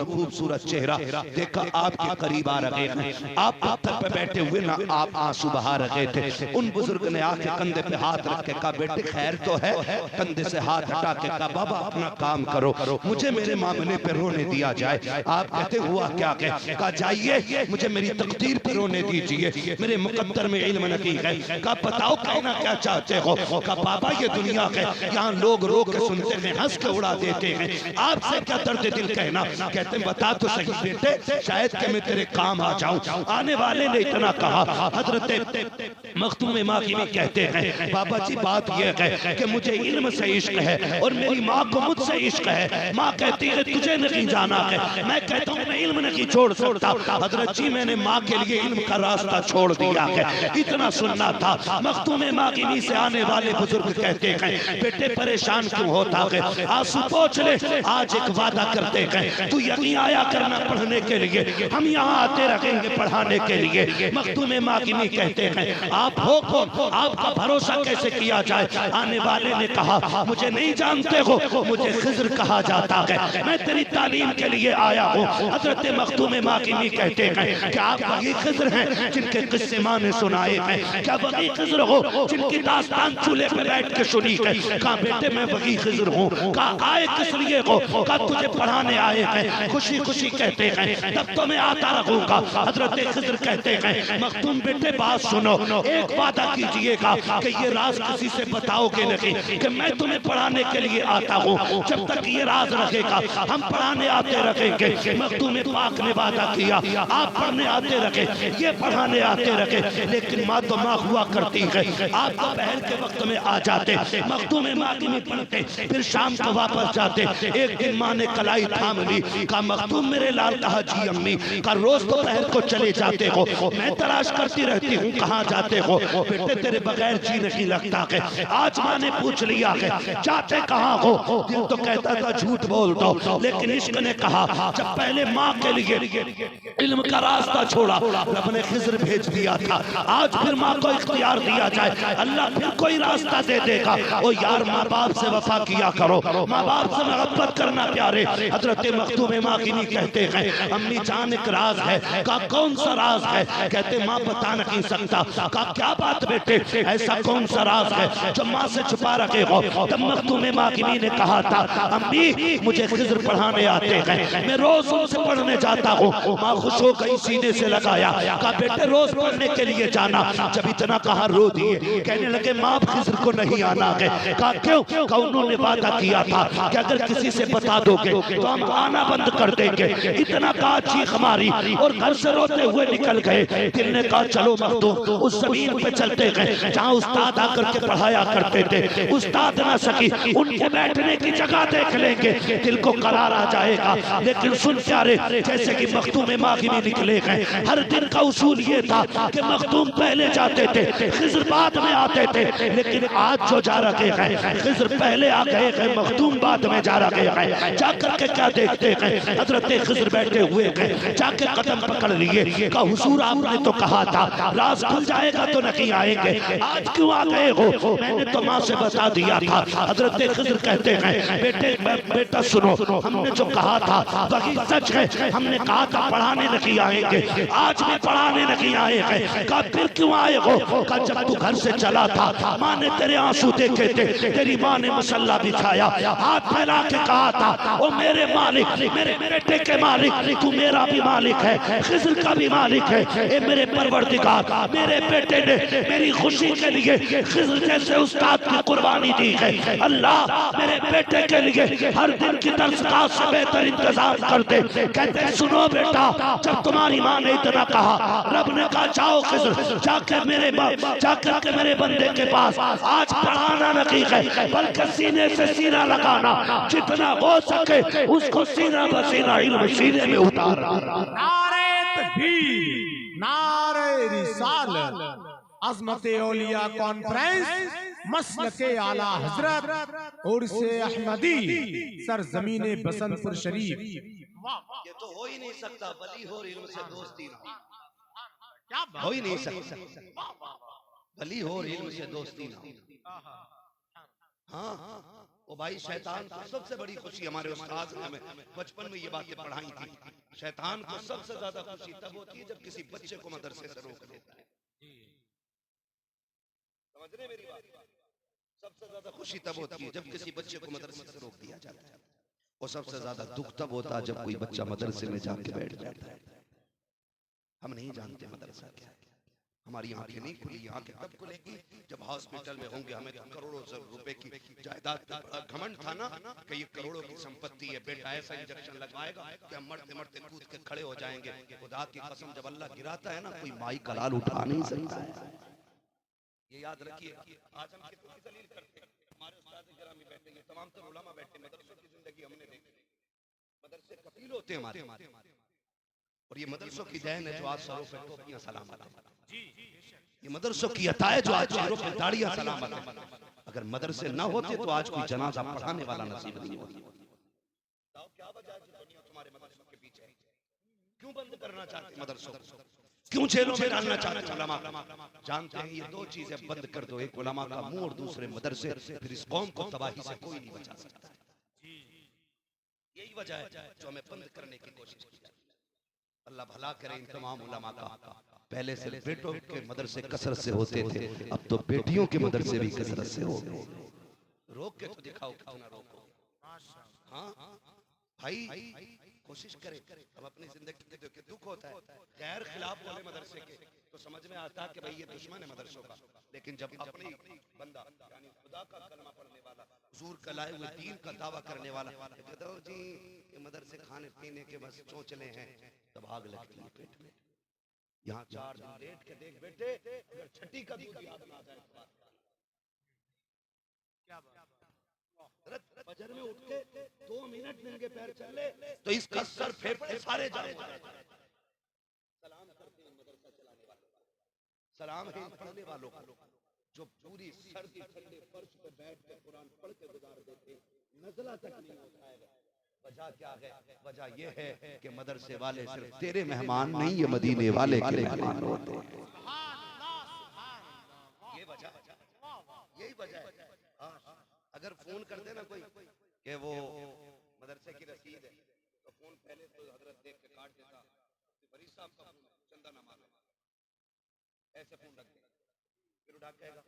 खूबसूरत चेहरा। देखा आपके करीब आ रहे हैं, आप पत्थर पे बैठे हुए ना आप आंसू बहा रहे थे। उन बुजुर्ग ने आके कंधे पे हाथ रख के कहा बेटे खैर तो है? कंधे से हाथ हटा के कहा बाबा अपना काम करो, मुझे मेरे मामले पे रोने दिया जाए। आप कहते हुआ क्या? कहा जाइए मुझे मेरी तकदीर पे रोने दीजिए, मेरे मुकद्दर में इल्म नहीं है। कहा बताओ कहना क्या चाहते हो? कहा बाबा ये दुनिया है, यहाँ लोग रो के सुनते हैं, हंस के उड़ा देते हैं, आपसे क्या दर्द दिल कहना? कहते हैं बता तो सही बेटे, शायद कि मैं तेरे काम आ जाऊं। आने वाले ने इतना कहा। हजरत मखदूम माकिनी कहते हैं बाबा जी बात यह है कि मुझे इल्म से इश्क है और मेरी माँ को मुझसे इश्क है। माँ कहती है तुझे नहीं जाना है, मैं कहता हूँ मैं इल्म नहीं छोड़ सकता। हजरत जी मैंने माँ के लिए इल्म का रास्ता छोड़ दिया है, इतना सुनना था। मखदूम माकिनी से आने वाले बुजुर्ग कहते हैं बेटे परेशान क्यों होता है, आंसू पोंछ ले, आज एक वादा करते हैं तू यहीं आया करना पढ़ने के लिए, हम यहाँ आते रहेंगे पढ़ाने के लिए। मखदूम माकिनी कहते हैं आप हो कौन, आपका भरोसा कैसे किया जाए? आने वाले ने कहा मुझे नहीं जानते हो, मुझे खिज़्र कहा जाता है, मैं तेरी तालीम के लिए आया हूँ। हजरत मखदूम माकिनी कहते हैं क्या आप वही खिज़्र हैं जिनके किस्से माँ ने सुनाए हैं? क्या वही खिज़्र हो जिनकी दास्तान चूल्हे पे बैठ के सुनी है? कहा बेटे मैं वही खिज़्र हूँ। कहा आए किस लिए हो? कहा तुझे पढ़ाने आए हैं। खुशी खुशी कहते हैं तब तो मैं आता रहूंगा। हजरत खिज़्र कहते हैं मखदूम बेटे बात सुनो, एक वादा कीजिएगा कि ये राज किसी से बताओगे नहीं कि मैं तुम्हें पढ़ाने के लिए आता हूँ। जब तक ये राज रहेगा हम पढ़ाने आते रहेंगे। मखदूम पाक ने वादा किया आप पढ़ने आते रहे, ये पढ़ाने आते रहे, लेकिन माँ तो माँ हुआ करती है, आप दोपहर के वक्त में आ जाते, मखदूम माकिनी पढ़ते, फिर शाम को वापस जाते। एक दिन माँ ने कलाई थाम ली, कहा मखदूम मेरे लाल। कहा जी अम्मी। कहा रोज दोपहर को चले जाते हो, मैं तलाश करती रहती हूँ कहाँ जाते हो? बेटे तेरे बगैर जी नहीं लगता है। आज माँ ने पूछ लिया है जाते कहाँ हो? दिल तो कहता था झूठ बोल दो, लेकिन इश्क ने कहा जब पहले माँ के लिए इल्म का रास्ता छोड़ा रब ने खिज़्र भेज दिया था, आज फिर माँ को इख्तियार दिया जाए, अल्लाह फिर कोई रास्ता दे देगा। ओ यार माँ बाप से वफा किया करो, माँ बाप से मोहब्बत करना प्यारे। हजरत मखदूम माकिनी कहते हैं अम्मी जान एक राज है। कहा कौन सा राज है? कहते माँ बता नहीं सकता। कहा क्या बात बेटे, ऐसा कौन सा राज है जो माँ से छुपा रखे हो? तब मखदूम माकिनी ने कहा था अम्मी मुझे खिज़्र पढ़ाने आते हैं, मैं रोज उनसे पढ़ने जाता हूँ। माँ खुश हो गई, सीने से लगाया, कहा बेटे रोज पढ़ने के लिए जाना। जब इतना कहा रो दिए, कहने लगे माँ खिज़्र को नहीं आना है। कहा क्यों? कहा उन्होंने वादा किया था कि अगर किसी से बता दोगे तो हम आना बंद कर देंगे। इतना कहा चीख मारी और घर से रोते हुए निकल गए। दिल ने कहा चलो मखदूम उस जमीन पे चलते गए जहाँ उस्ताद आकर के पढ़ाया करते थे। उस्ताद ना सकी, उनके बैठने की जगह देख लेंगे, दिल को करार आ जाएगा। लेकिन सुन प्यारे, जैसे कि मखदूम माकिनी निकले गए, हर दिन का उसूल ये था कि मखदूम पहले जाते थे, खिज़्र बाद में आते थे। लेकिन आज जो जा रहे हैं खिज़्र पहले आ गए हैं, मखदूम बाद में जा रहे हैं। जाकर के क्या देखते हैं, हजरत खिज़्र बैठे हुए हैं, जाके कदम पकड़ लिए। कहा हुजूर आपने तो कहा था राज खुल जाएगा तो नहीं आएंगे, आज क्यों आ गए हो? मैंने तो माँ से बता दिया था। हजरत खिज़्र कहते हैं बेटा सुनो, हमने जो कहा था वही सच है। हमने कहा था पढ़ाने नहीं आएंगे, आज भी पढ़ाने नहीं आए हैं। कहा फिर क्यों आए हो? कहा जब तू घर से चला था माँ ने तेरे आंसू देखे थे, तेरी माँ ने मसल्ला बिछाया, हाथ फैला के कहा था ओ मेरे मालिक, मेरे बेटे के मालिक, तू मेरा भी मालिक है, खिज़र का भी मालिक है। ए मेरे परवरदिगार, मेरे बेटे ने मेरी खुशी के लिए खिज़र जैसे उस्ताद की कुर्बानी दी है। अल्लाह मेरे बेटे के लिए हर दिन की दरसगाह से बेहतर इंतजाम कर दे। कहते सुनो बेटा, जब तुम्हारी माँ ने इतना कहा, रब ने कहा जाओ खिज़र, जाकर मेरे बंदे के पास आज पढ़ाना नहीं है बल्कि सीने से सीना लगाना, जितना हो सके उसको सीना बसीना इल्म सीने में उतारना। नारे तकबीर, नारे रिसालत, अज़मत औलिया कॉन्फ्रेंस, मसलके आला हजरत उर्से अहमदी, सरजमीने बसंतपुर शरीफ। ये तो हो ही नहीं सकता, वली हो इल्म से दोस्ती ना, क्या हो ही नहीं सकता। वली हो इल्म से दोस्ती ना। हाँ, वो भाई शैतान को सबसे बड़ी खुशी, हमारे उस्ताद ने हमें बचपन में ये बातें पढ़ाई थी, शैतान को सबसे ज्यादा खुशी तब होती है जब किसी बच्चे को मदरसे से रोक देता है। समझ रहे मेरी बात? सबसे ज्यादा खुशी तब होती है जब किसी बच्चे को मदरसे से रोक दिया जाता है, और सबसे ज्यादा दुख तब होता है जब कोई बच्चा मदरसे में जाके बैठ जाता है। हम नहीं जानते मदरसा क्या है, हमारी आंखें नहीं खुली। आंखें तब खुलेगी जब हॉस्पिटल में होंगे, हमें तो करोड़ों रुपए की जायदाद पे बड़ा घमंड था ना कि ये करोड़ों की संपत्ति है, बेटा ऐसा इंजेक्शन लगवाएगा कि हम मरते मरते कूद के खड़े हो जाएंगे। खुदा की कसम, जब अल्लाह गिराता है ना, कोई माई का लाल उठा नहीं सकता है। ये याद रखिए। आज हम कितनी जलील करते हैं, हमारे उस्ताद गिरामी बैठे, ये तमाम तर उलमा बैठे, मदरसों की जिंदगी हमने देखी, मदरसे कफील होते हैं हमारे, और ये मदरसों की देन है जो आज सरों पे टोपियां सलामत है, ये मदरसों की अता है जो आज चेहरों पे दाढ़ियां सलामत है। अगर मदरसे ना होते तो आज कोई जनाजा पढ़ाने वाला नसीब नहीं होता। क्या वजह है दुनिया तुम्हारे मदरसों के पीछे? क्यों बंद करना चाहते मदरसों को? क्यों जेलों में डालना चाहते उलमा? जानते हैं ये दो चीजें बंद कर दो, एक उलमा का मुंह और दूसरे मदरसे, फिर इस कौम को तबाही से कोई नहीं बचा सकता। यही वजह है जो हमें बंद करने की कोशिश की जाती है। अल्लाह भला करे इन तमाम उलमा का। पहले सिर्फ बेटों के मदरसे कसरत से होते थे, अब तो बेटियों के मदरसे भी कसरत से हो गए। रोक के तो दिखाओ कितना रोको। हाँ भाई, कोशिश करें। अब अपनी जिंदगी में देखिए दुख होता है, गैर खिलाफ बोले मदरसे के तो समझ में आता है कि भाई ये दुश्मन है मदरसों का, लेकिन जब अपनी बंदा यानी खुदा का कलमा पढ़ने वाला, हुजूर का लाए हुए दीन का दावा करने वाला कहता हो जी ये मदरसे खाने पीने के बस चोंचले हैं, तब आग लगती है पेट में। यहाँ 4 दिन लेट के देख बेटे, अगर छठी का दूध याद ना आ जाए फजर में उठ के 2 मिनट नंगे पैर चल ले तो इसका सर फेफड़े सारे जाए। सलाम करते हैं मदरसा चलाने वालों, सलाम है पढ़ने वालों का जो पूरी सर्दी ठंडे फर्श पे बैठ कर कुरान पढ़ के गुजार देते, नज़ला तक नहीं उठाएगा। वजह क्या है? वजह यह है कि मदरसे वाले सिर्फ तेरे मेहमान नहीं, ये मदीने वाले के मेहमान होते हैं। ये वजह, यही वजह है। अगर फोन कर दे ना कोई कि वो मदरसे की रसीद है, तो फोन पहले तो हजरत देख के काट देता, फरीद साहब का फोन चंदा ना मांगे, ऐसे फोन रख दे, फिर उठा कहेगा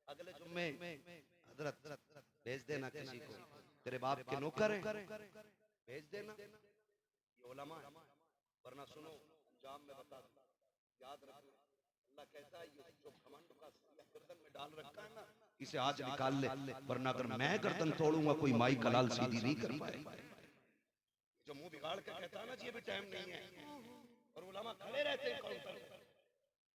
अगले जुम्मे हजरत भेज देना किसी को, तेरे बाप के नौकर हैं, भेज देना। ये उलमा है, वरना सुनो अंजाम में बता, याद रखना अल्लाह कहता है ये जो घमंड का गर्दन में डाल रखा है ना, इसे आज निकाल ले, वरना अगर मैं गर्दन तोड़ूंगा कोई माई कलाल सीधी नहीं कर पाएगा। जो मुंह बिगाड़ के कहता है ना जी ये भी टाइम नहीं है, और उलमा खड़े रहते हैं काउंटर पर,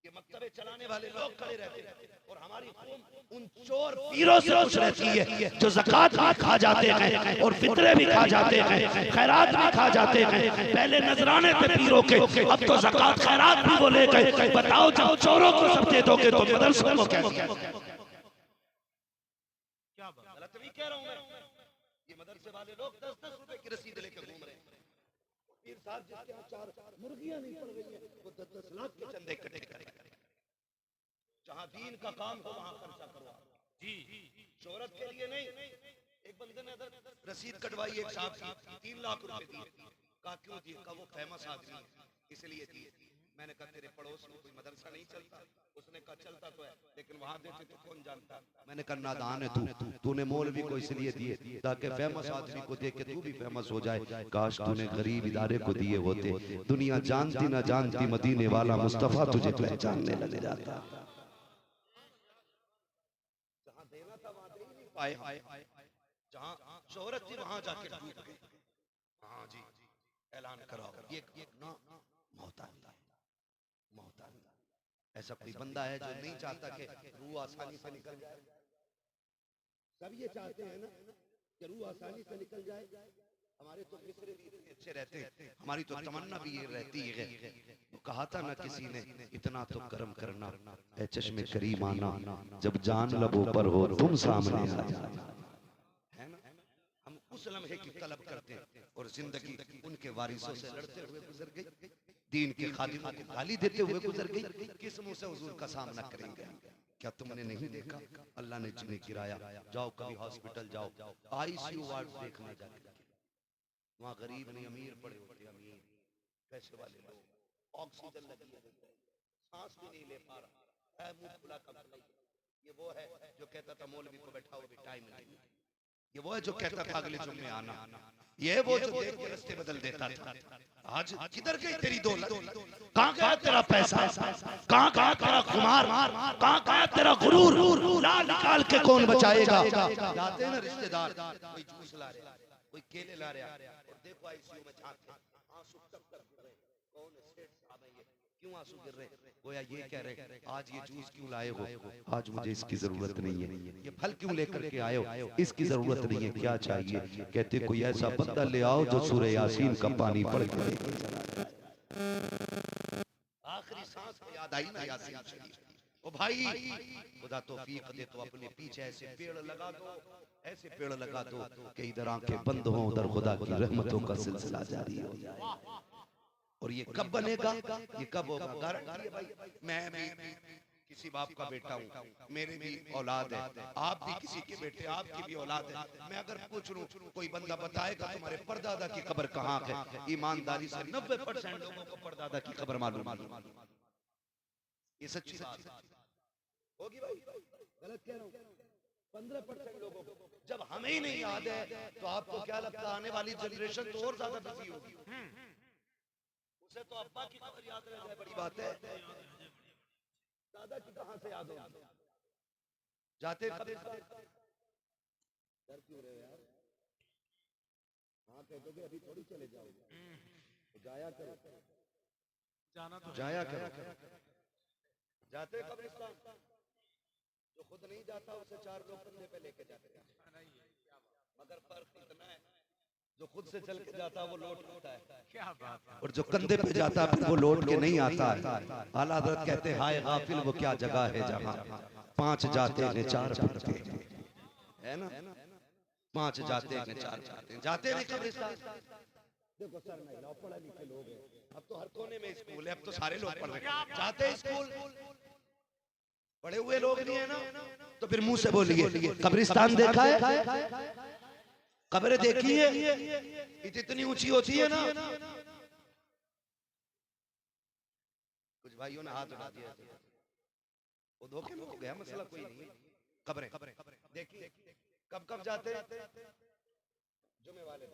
ये मकतबे चलाने वाले लोग खड़े रहते हैं, और हमारी कौम उन चोर पीरों से खुश रहती है जो ज़कात भी खा जाते हैं और फितरे भी खा जाते हैं, खैरात भी खा जाते हैं। पहले नजराने थे पीरों के, अब तो ज़कात खैरात भी वो ले गए। बताओ जब चोरों को सब दे दोगे तो मदरसों को कैसे? गलत भी कह रहा हूं मैं, ये मदरसे वाले लोग 10-10 रुपए की रसीद लेकर घूम रहे हैं। पीर साहब जिसके यहाँ 4 मुर्गियां नहीं पड़ रही हैं, वो 10-10 लाख के चंदे इकट्ठे कर रहे हैं। जहां दीन का काम हो वहां खर्चा करवा, जी शोहरत के लिए नहीं, एक बंदे ने रसीद कटवाई एक साहब की, 3 लाख रुपए दिए। कहा क्यों दिए? कहा वो फेमस आदमी है इसलिए दिए। मैंने कहा तेरे पड़ोस में कोई मदरसा नहीं चलता? उसने कहा चलता तो है लेकिन वहां देते तो कौन जानता। मैंने कहा नादान है तूने मौलवी को इसलिए दिए ताकि फेमस आदमी को देख के तू भी फेमस हो जाए। काश तूने गरीब इदारे को दिए होते, दुनिया जानती ना जानती मदीने वाला मुस्तफा तुझे पहचानने लग जाता। जहां देना था वहां दे ही नहीं पाए, जहां शोहरत थी वहां जाके डूब गए। हाँ जी, ऐलान कराओ ये ना मोहताज ऐसा कोई बंदा है जो नहीं चाहता कि रूह आसानी से निकल जाए? सब ये चाहते हैं ना कि रूह आसानी से निकल जाए। हमारे तो मिस्र भी इतने अच्छे रहते हैं, हमारी तो तमन्ना भी ये रहती है। तो कहा था ना किसी ने, इतना तो कर्म करना ऐ चश्मे करीम आना, जब जान लबों पर हो तुम सामने आ जाना। है ना, हम उस लम्हे की तलब करते हैं और जिंदगी उनके वारिसों से लड़ते हुए गुजर गई, दीन के खादिमों को गाली देते हुए गुजर गई। किस मुंह से हुजूर का सामना करेंगे? क्या तुमने नहीं देखा अल्लाह ने जिन्हें गिराया? जाओ कभी हॉस्पिटल जाओ, आईसीयू वार्ड देखना जाके, वहां गरीब नहीं अमीर पड़े होते, अमीर पैसे वाले लोग, ऑक्सीजन लगी है, सांस भी नहीं ले पा रहा है, मुंह खुला कब नहीं। ये वो है जो कहता था मौलवी को बैठाओ अभी टाइम नहीं। ये वो है जो कहता था अगले जुम्मे आना। ये वो जो देख के रास्ते बदल देता था। आज किधर गई तेरी दौलत? कहाँ गया तेरा पैसा? कहाँ गया तेरा खुमार? कहाँ गया तेरा गुरूर? ला निकाल के कौन बचाएगा? जाते हैं ना रिश्तेदार, कोई जूस ला रहा, कोई केले ला रहा, और देखो आईसीयू में झांक के आंसू टप टप गिर रहे। कौन है? सेठ साहब है ये। क्यों आंसू गिर रहे? गोया ये कह रहे आज ये जूस क्यों लाए हो? आज मुझे इसकी जरूरत नहीं है। ये फल क्यों लेकर के आए हो? इसकी जरूरत नहीं है। क्या चाहिए? कहते कोई ऐसा बंदा ले आओ जो सूरह यासीन का पानी पढ़ के आखिरी सांस में याद आई ना यासीन शरीफ। ओ भाई खुदा तौफीक दे तो अपने पीछे ऐसे पेड़ लगा दो, ऐसे पेड़ लगा दो कि इधर आंखें बंद हो, उधर खुदा की रहमतों का सिलसिला जारी हो जाए। और ये कब बनेगा? ये कब होगा? गारंटी है भाई। मैं भी किसी बाप का बेटा हूँ, मेरे भी औलाद है, आप भी किसी के बेटे, आपकी भी औलाद है। मैं अगर पूछ लूं कोई बंदा बताएगा तुम्हारे परदादा की कब्र कहाँ है, ईमानदारी से 90% लोगों को परदादा की कब्र मालूम। ये सच्ची बात होगी भाई, गलत कह रहा हूँ? 15% लोगों को जब हमें ही नहीं याद है तो आपको क्या लगता है आने वाली जनरेशन तो और ज्यादा बिजी होगी? उसे तो अब्बा की खबर याद रह जाए, बड़ी बात है। दादा की कहां से याद हो? जाते डर क्यों रहे यार? हाँ कह दोगे अभी थोड़ी चले जाओगे, तो जाया करो, जाया करो। जाते कब्रिस्तान, जो खुद नहीं जाता उसे 4 लोग कंधे पे लेके जाते हैं, मगर फर्क इतना है जो खुद से चल के जाता है वो लौट आता है, क्या बात है, और जो कंधे पे जाता है वो लौट के नहीं आता है। आला हज़रत कहते हैं हाय गाफिल वो क्या जगह है जहां 5 जाते हैं 4 फिरते हैं, है ना? 5 जाते हैं 4 फिरते हैं, जाते नहीं कब्रिस्तान। देखो सर नहीं लो, पढ़े लिखे लोग हैं, अब तो हर कोने में स्कूल है, अब तो सारे लोग पढ़ रहे हैं, जाते हैं स्कूल। पढ़े हुए लोग नहीं है ना, तो फिर मुंह से बोलिए कब्रिस्तान देखा है? कब्रें देखी है? इतनी ऊंची होती है ना। कुछ भाइयों ने हाथ उठा दिया, वो धोखे में हो गया, मसला कोई नहीं। कब्रें देखिए, कब कब जाते हैं? जुमे वाले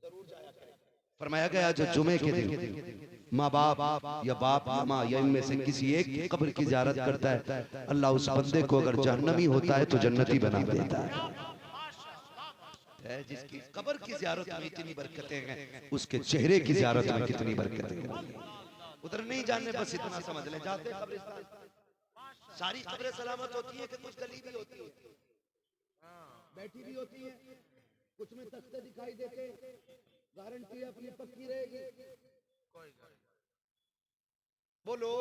जरूर जाया करें। फरमाया गया जो जुमे के दिन माँ बाप या बाप या माँ या इनमें से किसी एक कब्र की ज़ियारत करता है, अल्लाह उस बंदे को अगर जहन्नमी होता है तो जन्नती बना देता है। जिसकी कब्र की ज़ियारत में इतनी बरकतें हैं, उसके चेहरे की ज़ियारत में कितनी बरकतें हैं। उधर नहीं जाने, बस इतना समझ ले, जाते कब्रिस्तान सारी कब्रें सलामत होती है कि कुछ गली भी होती है, बैठी भी होती है, कुछ में तख्ते दिखाई देते, गारंटी अपनी पक्की रहेगी। बोलो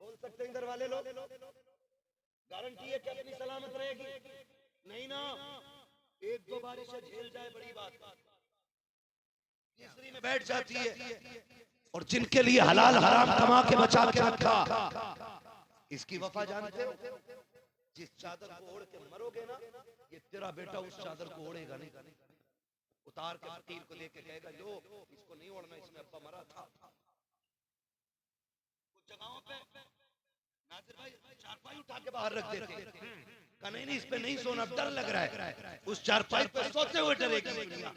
बोल सकते इधर वाले लोग? गारंटी है कि अपनी सलामत रहेगी? नहीं ना, 1-2 बारिशें झेल जाए बड़ी बात, तीसरी में बैठ जाती है। और जिनके लिए हलाल हराम कमा के बचा के रखा, इसकी वफा जानते हो? जिस चादर को ओढ़ के मरोगे ना, ये तेरा बेटा उस चादर को ओढ़ेगा नहीं। उतार के फकीर को देके कहेगा लो इसको नहीं ओढ़ना, इसमें अब्बा मरा था। कुछ जगहों पे नासिर भाई चारपाई उठा के बाहर रख देते, नहीं इस पे नहीं सोना, डर लग रहा है। उस चारपाई पे सोते हुए डरेगी दुनिया।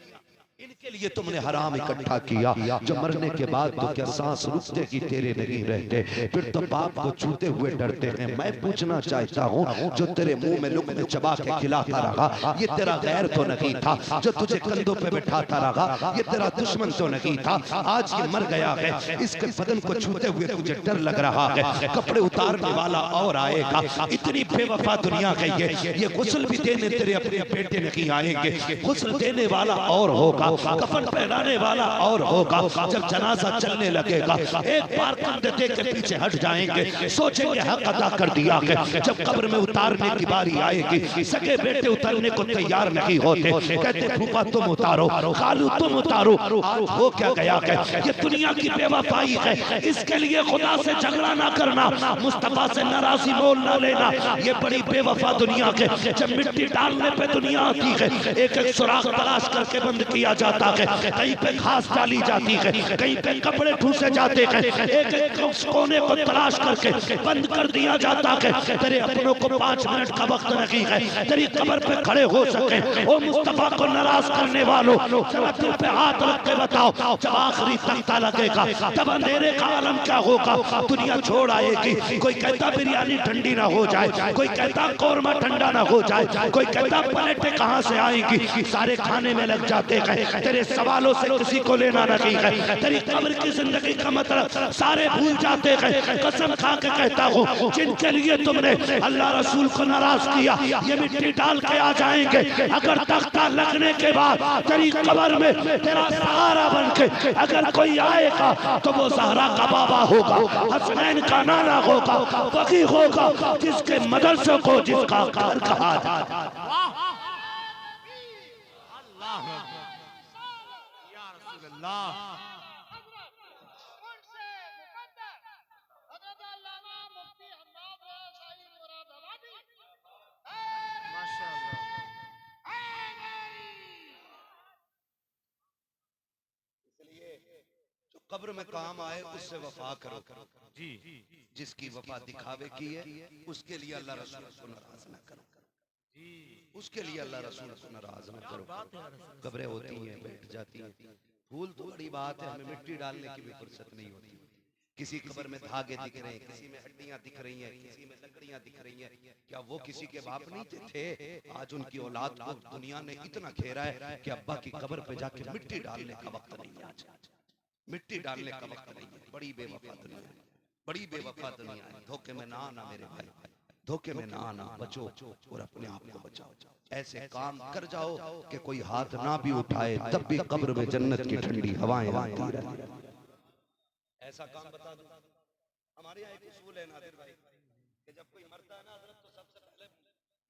इनके लिए तुमने हराम इकट्ठा किया, जो मरने के बाद तो क्या सांस रुकते कि तेरे नहीं रहते, फिर तो बाप को छूते हुए डरते हैं। मैं पूछना चाहता हूँ, जो तेरे मुंह में लुक़्मे चबा के खिलाता रहा, ये तेरा गैर तो नहीं था? जो तुझे कंधों पे बिठाता रहा, ये तेरा दुश्मन तो नहीं था? आज ये मर गया है, इसके बदन को छूते हुए तुझे डर लग रहा है। कपड़े उतारने वाला और आएगा। इतनी बेवफा दुनिया गई है, ये गुस्ल भी देने तेरे अपने बेटे नहीं आएंगे। गुस्ल देने वाला और होगा, कफन पहनाने वाला और होगा। जब जनाजा चलने लगेगा, एक बार कंधे दे के पीछे हट जाएंगे, सोचेंगे हक अदा कर दिया है। जब कब्र में उतारने की बारी आएगी, सगे बेटे उतारने को तैयार नहीं होते, कहते फूफा तुम उतारो, खालू तुम उतारो। आज हो क्या गया है? ये दुनिया की बेवफाई है। इसके लिए खुदा से झगड़ा ना करना, मुस्तफा से नाराजी मोल ना लेना। ये बड़ी बेवफा दुनिया के, जब मिट्टी डालने पे दुनिया आती है, एक एक सुराख तलाश करके बंद किया जाता है। कहीं पे घास डाली जाती है, कहीं पे कपड़े ठूसे जाते हैं, एक एक कोने को तलाश करके बंद कर दिया जाता है। तेरे अपनों को 5 मिनट का वक्त नहीं है तेरी कब्र पे खड़े हो सके। ओ मुस्तफा को नाराज करने वालों, जरा दिल पे हाथ रख के बताओ, जब आखिरी तख्ता लगेगा तब अंधेरे का आलम क्या होगा? दुनिया छोड़ आएगी। कोई कहता बिरयानी ठंडी ना हो जाए, कोई कहता कौरमा ठंडा ना हो जाए, कोई कहता प्लेटें कहाँ से आएगी, सारे खाने में लग जाते हैं। तेरे सवालों से किसी को लेना नहीं है। तेरी कब्र की जिंदगी का मतलब सारे भूल जाते हैं। कसम खा के कहता हूँ, जिनके लिए तुमने अल्लाह रसूल को नाराज किया, ये मिट्टी डाल के आ जाएंगे। अगर तख्ता लगने के बाद तेरी कब्र में तेरा सहारा बन के अगर कोई आएगा, तो वो ज़हरा का बाबा होगा, हसनैन का नाना होगा, वकी होगा, जिसके मदरसे को जिसका घर कहा जाता। जो कब्र में काम आए उससे वफा करो जी। जिसकी वफा दिखावे की है, उसके लिए अल्लाह रसूल को नाराज न करो। उसके लिए अल्लाह रसूल को नाराज न करो। कब्रें होती हैं, बैठ जाती हैं, फूल तो बड़ी बात है, हमें मिट्टी डालने की भी फुर्सत नहीं होती। किसी कब्र में धागे दिख रहे हैं, किसी में हड्डियां दिख रही हैं, किसी में लकड़ियां दिख रही हैं। क्या वो किसी के बाप नहीं थे? आज उनकी औलाद को दुनिया ने इतना घेरा है कि अब्बा की कब्र पे जाके मिट्टी डालने का वक्त नहीं है। आज मिट्टी डालने का वक्त नहीं है। बड़ी बेवफा दुनिया है, बड़ी बेवफा दुनिया है। धोखे में ना आना मेरे भाई, धोखे में ना आना, बचो और अपने आप को बचाओ। ऐसे काम कर जाओ कि कोई हाथ ना भी उठाए, तब भी कब्र में जन्नत की ठंडी हवाएं आती रहती। ऐसा काम बता दूं, हमारे यहाँ एक उसूल है नादिर भाई, कि जब कोई मरता है ना हजरत, तो सबसे पहले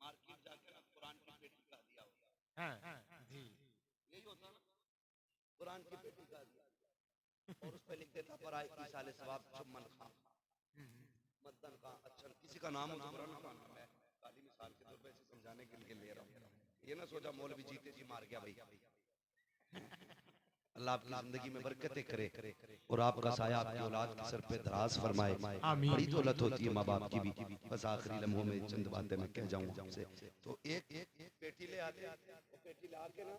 मार्केट जाके ना कुरान की पेटी का दिया होता है। जी यही होता है ना, कुरान की पेटी का दिया और उस पर लिख देता पराए की साले सवाब चुम्मन खां मदन का। अच्छा किसी का नाम हो तो कुरान का नाम है, काली मिसाल के तौर पे समझाने के लिए ले रहा हूँ। ये ना सोचा मौलवी जीते जी मार गया भाई। अल्लाह आपकी जिंदगी में बरकतें करे और आपका साया आपकी औलाद के सर पे दराज फरमाए। बड़ी दौलत होती है माँ बाप की भी। बस आखिरी लम्हों में चंद बातें मैं कह जाऊँ आपसे। तो एक पेटी ले आते, पेटी ला के ना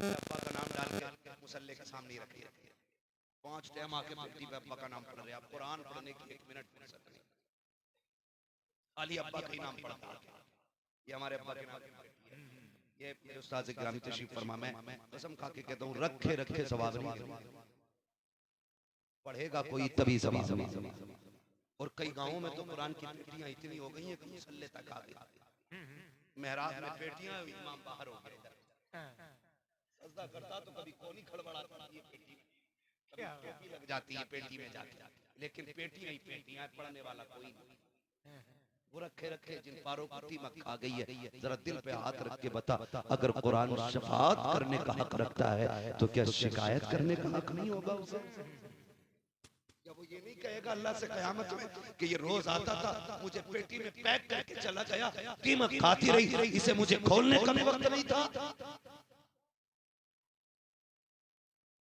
अब्बा का नाम डाल के मुसल्ले के सामने रख दिया। 5 टाइम आके पेटी पे अब्बा का नाम पढ़ रहे। आप कुरान पढ़ने की 1 मिनट फुर्सत नहीं, खाली अब्बा का ही नाम पढ़ता। ये हमारे अब्बा के नाम है। ये मेरे उस्ताद गिरामी तशरीफ फरमा, मैं कसम खा के कहता हूँ, रखे रखे सवाब नहीं पढ़ेगा कोई तभी सवाब। और कई गांवों में तो कुरान की पेटियां इतनी हो गई हैं कि मुसल्ले तक आ गई। मेहराब में पेटियां, इमाम बाहर हो गए, सजदा करता तो कभी कोनी खड़बड़ाता, ये पेटी टोपी लग जाती है पेटी में जाके, लेकिन पेटियां ही पेटियां, पढ़ने वाला कोई नहीं। वो रखे रखे जिन पारों की कीमत आ गई है। जरा दिल पे हाथ रख के बता, अगर कुरान शफाअत करने का हक रखता है तो क्या शिकायत करने का हक नहीं होगा उसे? जब वो वो ये नहीं कहेगा अल्लाह से कयामत में कि ये रोज आता था, मुझे पेटी में पैक करके चला गया, कीमत खाती रही, इसे मुझे खोलने का भी वक्त नहीं था।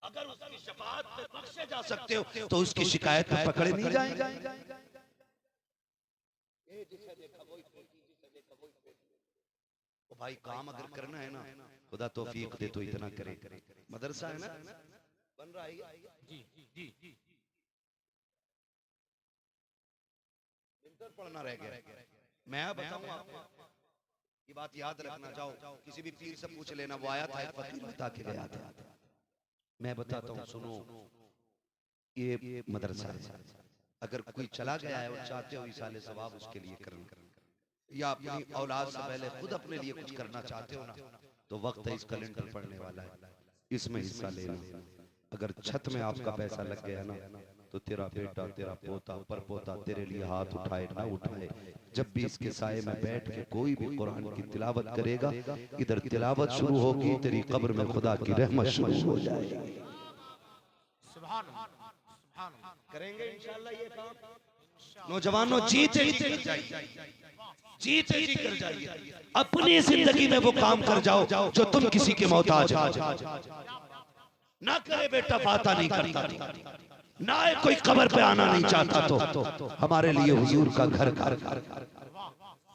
अगर उसकी शफाअत में बख्शे जा सकते हो तो उसकी शिकायत में पकड़े नहीं जाएंगे। तो भाई काम अगर करना है ना, खुदा तौफीक दे तो इतना करे। मदरसा है ना बन रहा है जी जी जी, इंटर पढ़ना रह गया। मैं बताऊं आपको, ये बात याद रखना, जाओ किसी भी पीर से पूछ लेना, वो आया था एक फकीर बता के गया था। मैं बताता हूँ सुनो, ये मदरसा है, अगर कोई चला गया है और चाहते हो इसाले सवाब उसके लिए करना, या अपनी औलाद से पहले खुद अपने लिए कुछ करना चाहते हो ना, तो वक्त है इस कैलेंडर पढ़ने वाला है, इसमें हिस्सा लेना। अगर छत में आपका पैसा लग गया ना, तो तेरा बेटा, तेरा पोता, परपोता तेरे लिए हाथ उठाए ना उठाए, जब भी इसके साये में बैठ के कोई भी कुरान की तिलावत करेगा, इधर तिलावत शुरू होगी, तेरी कब्र में खुदा की रहमत शुरू हो जाएगी। करेंगे इंशाअल्लाह ये काम। नौजवानों जीते जी कर जाइए, अपनी जिंदगी में वो काम कर जाओ जो तुम किसी के मोहताज ना करे। बेटा पाता नहीं करता, ना कोई कब्र पे आना नहीं चाहता, तो हमारे लिए हुजूर का घर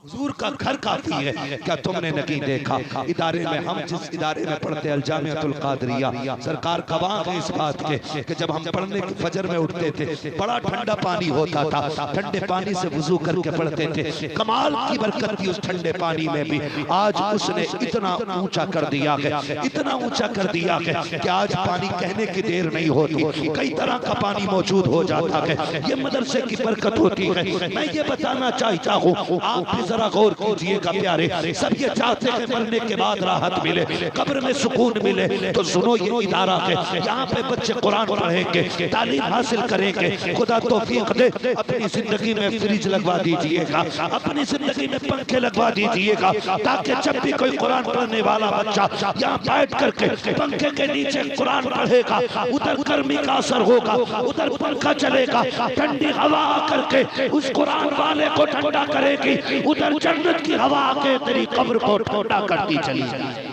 हुजूर का घर काफी है। क्या तुमने नहीं देखा इदारे में, हम जिस इदारे में पढ़ते अल जामिअतुल कादरिया, सरकार गवाह है इस बात के कि जब हम पढ़ने के फजर में उठते थे, बड़ा ठंडा पानी होता था, ठंडे पानी से वुजू करके पढ़ते थे। कमाल की बरकत थी उस ठंडे पानी में भी। आज उसने इतना ऊंचा कर दिया है, इतना ऊंचा कर दिया है कि आज पानी कहने की देर नहीं होती, कई तरह का पानी मौजूद हो जाता है। ये मदरसे की बरकत होती है। मैं ये बताना चाहता हूँ, आप जरा गौर कीजिएगा प्यारे, सब ये चाहते हैं मरने के बाद राहत मिले, कब्र में सुकून मिले, तो सुनो ये इदारा है, यहाँ पे बच्चे कुरान पढ़ेंगे, तालीम हासिल करेंगे। खुदा तौफीक दे, अपनी जिंदगी में फ्रिज लगवा दीजिएगा, अपनी जिंदगी में पंखे लगवा दीजिएगा, ताकि जब भी कोई कुरान पढ़ने वाला बच्चा यहाँ बैठ करके पंखे के नीचे कुरान पढ़ेगा, उधर गर्मी का असर होगा, उधर पंखा चलेगा, ठंडी हवा करके उस कुरान वाले को ठंडा करेगी, उधर जन्नत की हवा आके तेरी कब्र को ठंडा करती चली जाएगी।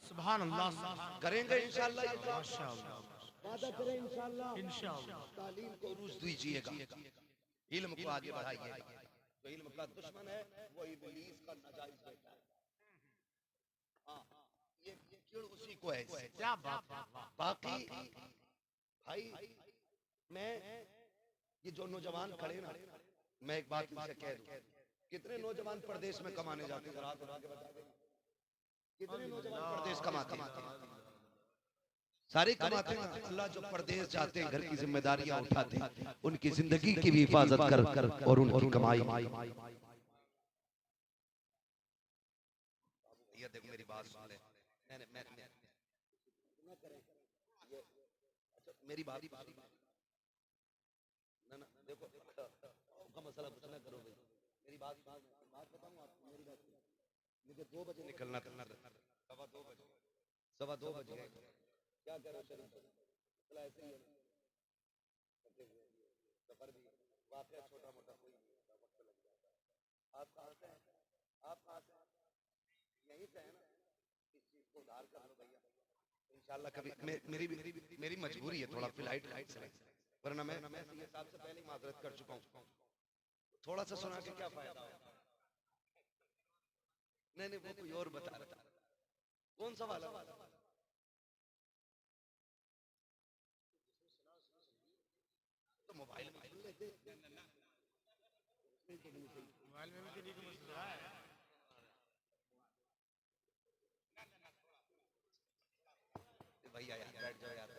सुभान अल्लाह। करेंगे इंशाअल्लाह, वादा करें इंशाअल्लाह। तालीम को उरूज दीजिएगा, इल्म को आगे बढ़ाइए। तो इल्म का दुश्मन है वो इब्लीस का नाजायज बेटा है। हाँ, ये कीड़ उसी को है। क्या बात है। बाकी भाई, मैं ये जो नौजवान खड़े ना, मैं एक बात इनसे कह दूं, कितने नौजवान प्रदेश में कमाने जाते हैं, रात रात बता दें, कितने नौजवान प्रदेश कमाते हैं? सारे कमाते हैं। अल्लाह जो प्रदेश जाते हैं, घर की जिम्मेदारियां उठाते हैं, उनकी जिंदगी की भी हिफाजत कर और उनकी कमाई। ये देखो मेरी बात सुन ले, मेरी बात ना देखो का मसला कुछ ना करो भाई, मेरी बात बताऊं आपको, मेरी बात मुझे 2 बजे निकलना, 2:15 बजे क्या करो शरीफ, मसला ऐसे ही है, सफर भी वाकया छोटा मोटा कोई नहीं होता, वक्त लग जाता है। आप कहाँ से हैं? आप कहाँ से हैं? यहीं से है ना, इस चीज को उधार कर लो भैया इंशाल्लाह। कभी मेरी मजबूरी है थोड़ा फ्लाइट से, वरना मैं सीए साहब से पहले ही माजरत कर चुका हूँ। थोड़ा सा सुना के क्या फायदा है? नहीं वो कोई और बता रहा। कौन सा वाला? तो मोबाइल में सुन लेते, मोबाइल में भी तो मसला है। भैया यार बैठ जाओ यार।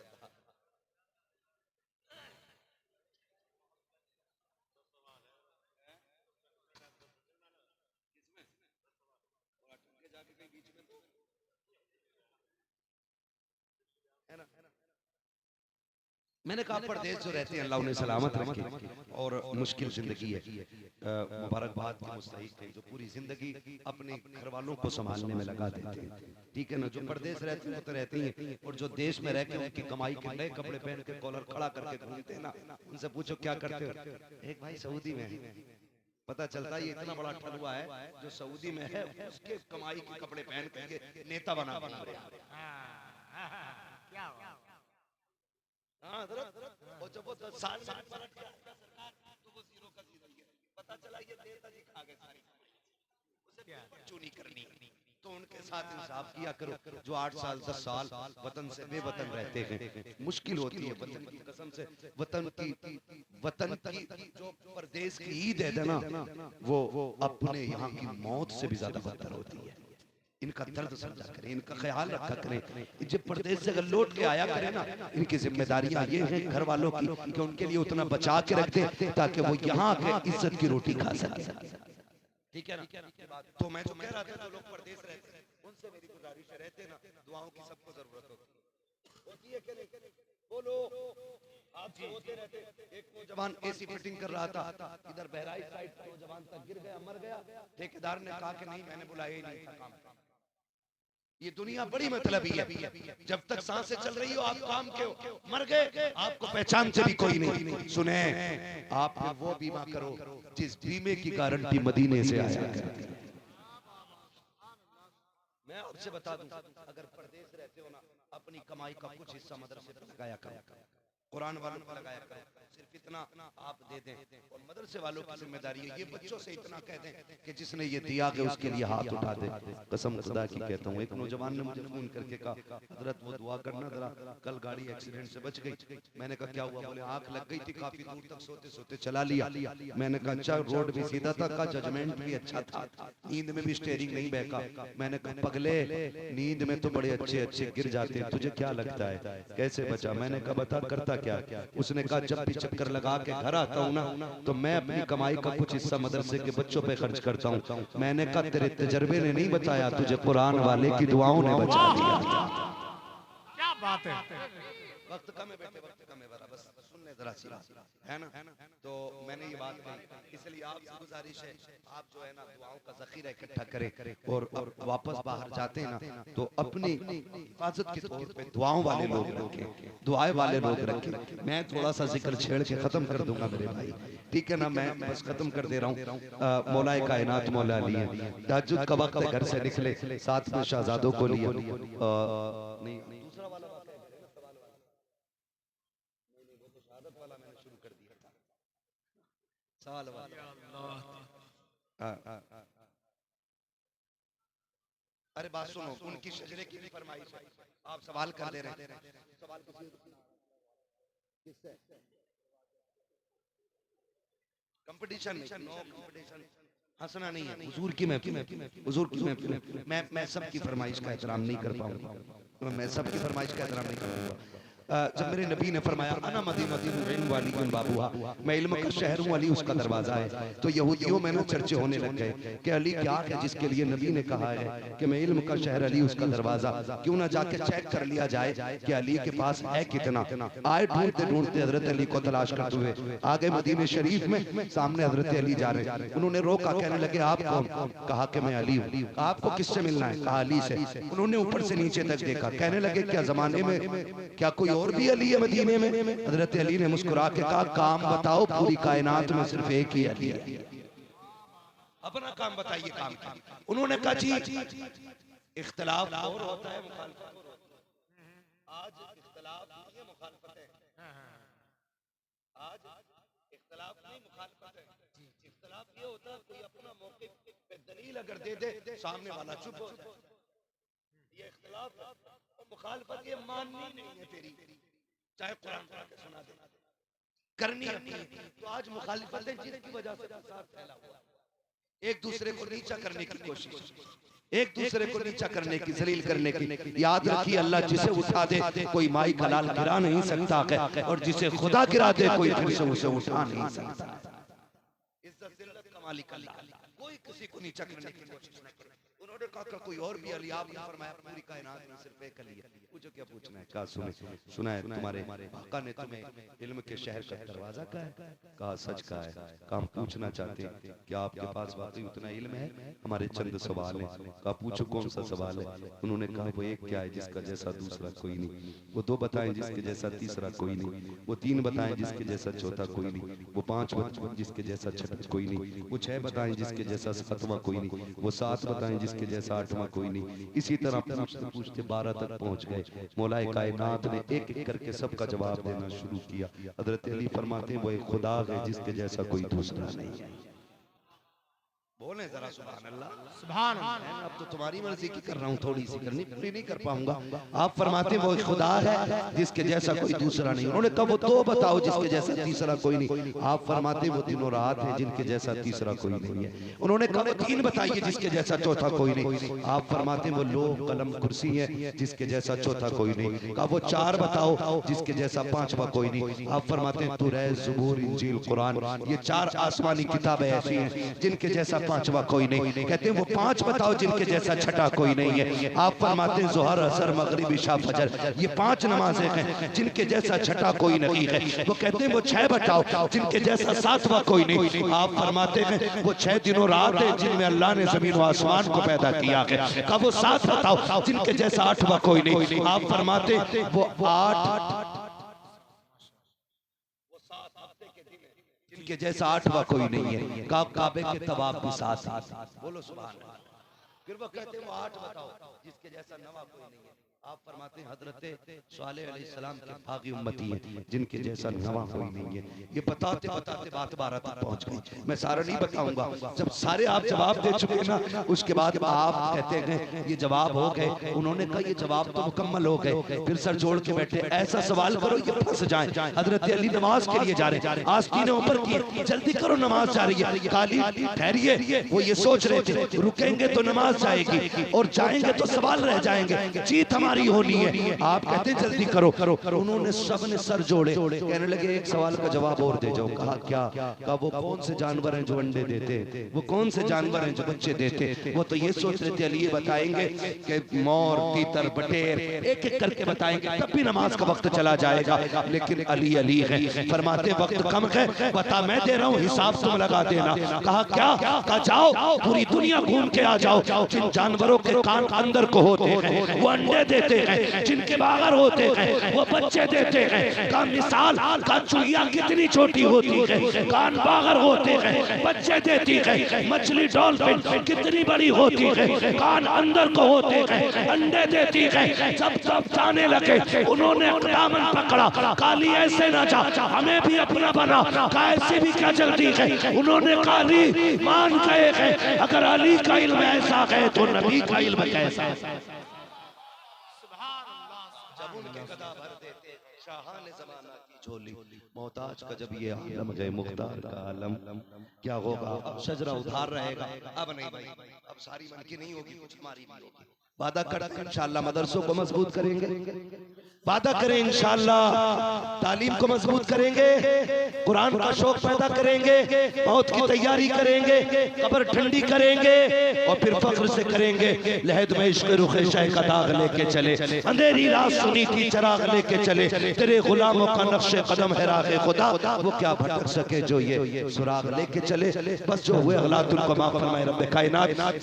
है ना, मैंने कहा परदेश जो रहते हैं अल्लाह उन्हें सलामत रखे और मुश्किल जिंदगी है, मुबारकबाद के मुस्तहिक है जो पूरी जिंदगी अपने घर वालों को संभालने में लगा देते हैं, ठीक है ना। जो परदेश रहते हैं वो तो रहते ही हैं, और जो देश में रह के उनकी कमाई के नए कपड़े पहन के कॉलर खड़ा करके घूमते हैं ना, उनसे पूछो क्या करते हो। एक भाई सऊदी में है, पता चलता है ये इतना बड़ा ठलुआ है जो सऊदी में है, उसके कमाई के कपड़े पहन करके नेता बना बना रहे हैं। क्या हुआ? हाँ, और जब वो 10 साल में पलट गया सरकार, तो वो जीरो का जीरो ही है। पता चला ये नेताजी खा गए सारी, उसे चुनी करनी, तो उनके साथ इंसाफ किया करो। जो 8 साल 10 साल वतन से बेवतन रहते हैं, मुश्किल होती है वतन की कसम से। वतन की जो परदेश की ईद है ना, वो अपने यहाँ की मौत से भी ज्यादा बदतर होती है। इनका दर्द समझा करें, इनका ख्याल रखा करें। जब परदेश से अगर लौट के आया करें ना, इनकी जिम्मेदारियां ये हैं घर वालों की कि उनके लिए उतना बचा के रख दें ताकि वो यहाँ आके इज्जत की रोटी खा सके, ठीक है ना। तो मैं जो कह रहा था, जो लोग परदेश रहते हैं उनसे मेरी गुजारिश है, रहते ना दुआओं की सबको जरूरत होती है कि नहीं? बोलो आप जो होते रहते। एक नौजवान एसी फिटिंग कर रहा था इधर बहराइच साइड, नौजवान तक गिर गया, मर गया। ठेकेदार ने कहा कि नहीं मैंने बुलाया ही नहीं था काम। ये दुनिया बड़ी मतलबी है, जब तक सांसें चल रही हो आप काम के हो, मर गए आपको पहचान से भी कोई नहीं। सुने, आप वो बीमा करो जिस बीमे की गारंटी मदीने से आया करती है। मैं आपसे बता दूं, अगर परदेश रहते हो ना, अपनी कमाई का कुछ हिस्सा मदरसे पर लगाया करो, कुरान वालों पर लगाया करो, सिर्फ इतना आप दे दें। और मदरसे वालों की जिम्मेदारी है, ये बच्चों से इतना कह दें कि जिसने ये दिया कि उसके लिए हाथ उठा दे। कसम खुदा की कहता हूँ, एक नौजवान ने मुझे फोन करके कहा हजरत वो दुआ करना जरा, कल गाड़ी एक्सीडेंट से बच गई। मैंने कहा क्या हुआ? बोले आंख लग गई थी, काफी दूर तक सोते सोते चला लिया। मैंने कहा अच्छा, रोड भी सीधा था, का जजमेंट भी अच्छा था, नींद में भी स्टेयरिंग नहीं बहका। मैंने कहा पगले, नींद में तो बड़े अच्छे अच्छे गिर जाते हैं, तुझे क्या लगता है कैसे बचा? मैंने कहा बता करता क्या? उसने कहा जब भी चक्कर लगा के घर आता हूँ ना, तो मैं अपनी कमाई का कुछ हिस्सा मदरसे के बच्चों पे खर्च करता हूँ। मैंने कहा तेरे तजर्बे ने नहीं बताया, तुझे कुरान वाले की दुआओं ने बचा दिया। क्या बात है? वक्त कम है बेटे, वक्त कम है, बस सुनने जरा सी है ना। तो मैंने ये बात कही, इसलिए आपसे गुजारिश है आप जो है ना दुआओं का जखीरा इकट्ठा करें, और वापस बाहर जाते हैं ना तो अपनी हिफाजत के तौर पे दुआओं वाले लोग रखें, दुआएं वाले लोग रखें। मैं थोड़ा सा जिक्र छेड़ के खत्म कर दूंगा मेरे भाई, ठीक है ना। मैं बस खत्म कर दे रहा हूँ। मौलाए कायनात मौला अली है, तहज्जुद का वक्त है, घर से निकले, साथ में शहजादों को लिए नहीं दूसरा वाला वाला मैंने शुरू कर दिया था, सवाल वाला। अरे बात सुनो, उनकी शजरे की भी फरमाइश है, आप सवाल कर दे रहे हैं। सवाल किससे? कंपटीशन नहीं, नो कंपटीशन, हंसना नहीं है। हुजूर की महफिल में मैं सबकी फरमाइश का एहतराम नहीं कर पाऊंगा, मैं सबकी फरमाइश का एहतराम नहीं कर पाऊंगा। जब मेरे नबी ने फरमाया अना मदीनतुल वाली बाबूहा, मैं इल्म का शहर हूँ, अली उसका दरवाजा है, तो यहूदियों में ना चर्चे होने लग गए कि अली क्या है जिसके लिए नबी ने कहा है कि मैं इल्म का शहर, अली उसका दरवाजा। क्यों ना जाके चेक कर लिया जाए कि अली के पास है कितना। आए ढूंढते ढूंढते हजरत अली को तलाश करते हुए आगे मदीने शरीफ में, सामने हजरत अली जा रहे हैं। उन्होंने रोका, कहने लगे आप कौन? कहा कि मैं अली हूँ। आपको किससे मिलना है? कहा अली से। उन्होंने ऊपर से नीचे तक देखा, कहने लगे क्या जमाने में क्या कोई और भी अली है मदीने में? हजरत अली ने मुस्कुरा के कहा काम बताओ, पूरी कायनात में सिर्फ एक ही अली है, अपना काम बताइए। काम उन्होंने कहा जी इख्तिलाफ और होता है, मुखालफत और होती है। आज इख्तिलाफ नहीं है, मुखालफत है। आज इख्तिलाफ नहीं, मुखालफत है। इख्तिलाफ ये होता है कोई अपना मौक़िफ़ पे दलील अगर दे दे, सामने वाला चुप हो जाए, ये इख्तिलाफ। और मुखालफत ये माननी नहीं है तेरी, चाहे कुरान पढ़ के सुना दे, करनी है। तो आज मुखालिफतें जिसकी वजह से फसाद फैला हुआ है, एक दूसरे को नीचा करने की कोशिश, एक दूसरे को नीचा करने की, जलील करने की। याद रखिए अल्लाह जिसे उठा दे कोई माई का लाल गिरा नहीं सकता है, और जिसे खुदा गिरा दे कोई फिर से उसे उठा नहीं सकता। इज्जत जिल्लत का मालिक अल्लाह, कोई किसी को नीचा करने की कोशिश न करे। उन्होंने कहा कोई और भी अली, आपने फरमाया पूरी कायनात में सिर्फ एक अली है, पूछो क्या पूछना है। कहा सुना है तुम्हारे आका ने तुम्हें इल्म के शहर का दरवाजा कहा है। कहा सच कहा है। कहा हम पूछना चाहते हैं कि आपके पास वाकई उतना इल्म है, हमारे चंद सवाल हैं। कहा पूछो कौन सा सवाल है। उन्होंने कहा वो एक क्या है जिसका जैसा दूसरा कोई नहीं, वो दो बताएं जिसके जैसा तीसरा कोई नहीं, वो तीन बताएं जिसके जैसा चौथा कोई नहीं, वो पांच बताएं जिसके जैसा छठा कोई नहीं, वो छह बताएं जिसके जैसा सातवां कोई नहीं, वो सात बताएं जिसके जैसा आठवां कोई नहीं। इसी तरह पूछते पूछते 12 तक पहुंच गए। मौलाए कायनात ने एक एक करके सबका जवाब देना शुरू किया। हजरत अली फरमाते हैं वो एक खुदा है जिसके जैसा कोई दूसरा नहीं है। बोले जरा सुभान अल्लाह। सुभान अल्लाह। अब तो तुम्हारी मर्जी की कर रहा हूँ, थोड़ी सी करनी, पूरी नहीं कर पाऊंगा। आप फरमाते हैं वो एक खुदा है जिसके जैसा कोई दूसरा नहीं। उन्होंने कहा वो दो बताओ जिसके जैसा तीसरा कोई नहीं। आप फरमाते हैं वो दिनों रात है जिनके जैसा तीसरा कोई नहीं है। उन्होंने कहा वो तीन बताइए जिसके जैसा चौथा कोई नहीं। आप फरमाते हैं वो लोह कलम कुर्सी है जिसके जैसा चौथा कोई नहीं। कहा वो चार बताओ जिसके जैसा पांचवा कोई नहीं। आप फरमाते हैं तुरैज, ज़बूर, इंजील, कुरान, ये चार आसमानी किताबें ऐसी हैं जिनके जैसा पांचवा कोई नहीं। कहते हैं वो पांच बताओ जिनके जैसा छठा कोई नहीं है। आप फरमाते हैं ज़ोहर, असर, मगरिब, इशा, फजर, ये पांच नमाजें हैं जिनके जैसा छठा कोई नहीं है। वो कहते हैं वो छह बताओ जिनके जैसा सातवां कोई नहीं। आप फरमाते हैं वो 6 दिनों रात है जिनमें अल्लाह ने जमीन व आसमान को पैदा किया है। कब वो 7 बताओ जिनके जैसा आठवां कोई नहीं। आप फरमाते वो 8 जिनके जैसा आठवां कोई नहीं है। काबे के तवाफ भी 7 बोलो सुभान अल्लाह। फिर वो कहते हैं वो 8 बताओ जिसके जैसा 9वां कोई नहीं है। आप फरमाते हैं हजरत सालेह अलैहिस्सलाम के भागी उम्मती हैं जिनके जैसा 9वां कोई नहीं है। ये बताते बताते बात 12 तक पहुंच गई। मैं सारा नहीं बताऊंगा। जब सारे आप जवाब दे चुके ना, उसके बाद आप कहते हैं ये जवाब हो गए। उन्होंने कहा ये जवाब तो मुकम्मल हो गए। फिर सर जोड़ के बैठे, ऐसा सवाल करो ये फंस जाए। हजरत अली नमाज के लिए जा रहे, आस्तीनें ऊपर की, जल्दी करो नमाज जा रही है। काली ठहरिए, वो ये सोच रहे थे रुकेंगे तो नमाज जाएगी और जाएंगे तो सवाल रह जाएंगे, जीत हमारी होनी है। आप कहते जल्दी करो। उन्होंने सबने सर जोड़े, कहने लगे एक सवाल का जवाब और दे जाओ। कहा क्या? कहा वो कौन से जानवर हैं जो अंडे देते, वो कौन से जानवर हैं जो बच्चे देते। वो तो ये सोच रहे थे अली ये बताएंगे कि मोर, तीतर, बटेर, एक एक करके बताएंगे तब भी नमाज का वक्त चला जाएगा। लेकिन अली अली है, फरमाते वक्त कम है, बता मैं दे रहा हूँ, हिसाब तुम लगा देना। कहा क्या? कहा जाओ पूरी दुनिया घूम के आ जाओ, जिन जानवरों के कान अंदर को होते हैं वो अंडे देते हैं, जिनके बागर होते हैं वो बच्चे देते हैं। का मिसाल का चुहिया कितनी छोटी होती है, कान बागर होते हैं, बच्चे देती है। मछली डॉल्फिन कितनी बड़ी होती है, कान अंदर को होते हैं, अंडे देती है। सब जाने लगे, उन्होंने दामन पकड़ा, काली ऐसे ना जा, हमें भी अपना बना। ऐसे भी क्या जल्दी है? उन्होंने काली मान गए हैं। अगर अली का इल्म ऐसा है तो नबी का इल्म कैसा है? जब उनके गदा भर देते शाहान ज़माना की झोली, मोहताज का जब ये आलम गए मुख्तार का आलम, क्या होगा? अब शजरा उधार रहेगा। अब नहीं भाई, अब सारी मन की नहीं होगी, कुछ हमारी भी होगी। वादा करते इंशाअल्लाह मदरसों को मजबूत करेंगे, वादा करें इंशाअल्लाह तालीम को मजबूत करेंगे, कुरान का शौक पैदा करेंगे, मौत की तैयारी करेंगे, कब्र ठंडी करेंगे और फिर फख्र से करेंगे लहद में इश्क़ रुख़े शह का दाग लेके चले, अंधेरी रात सुनी थी चराग लेके चले, तेरे गुलामों का नक्शे कदम है राह खुदा, वो क्या भटक सके जो ये सुराग लेके चले। बस जो हुए गलत उनको माफ फरमाए रब्बे कायनात।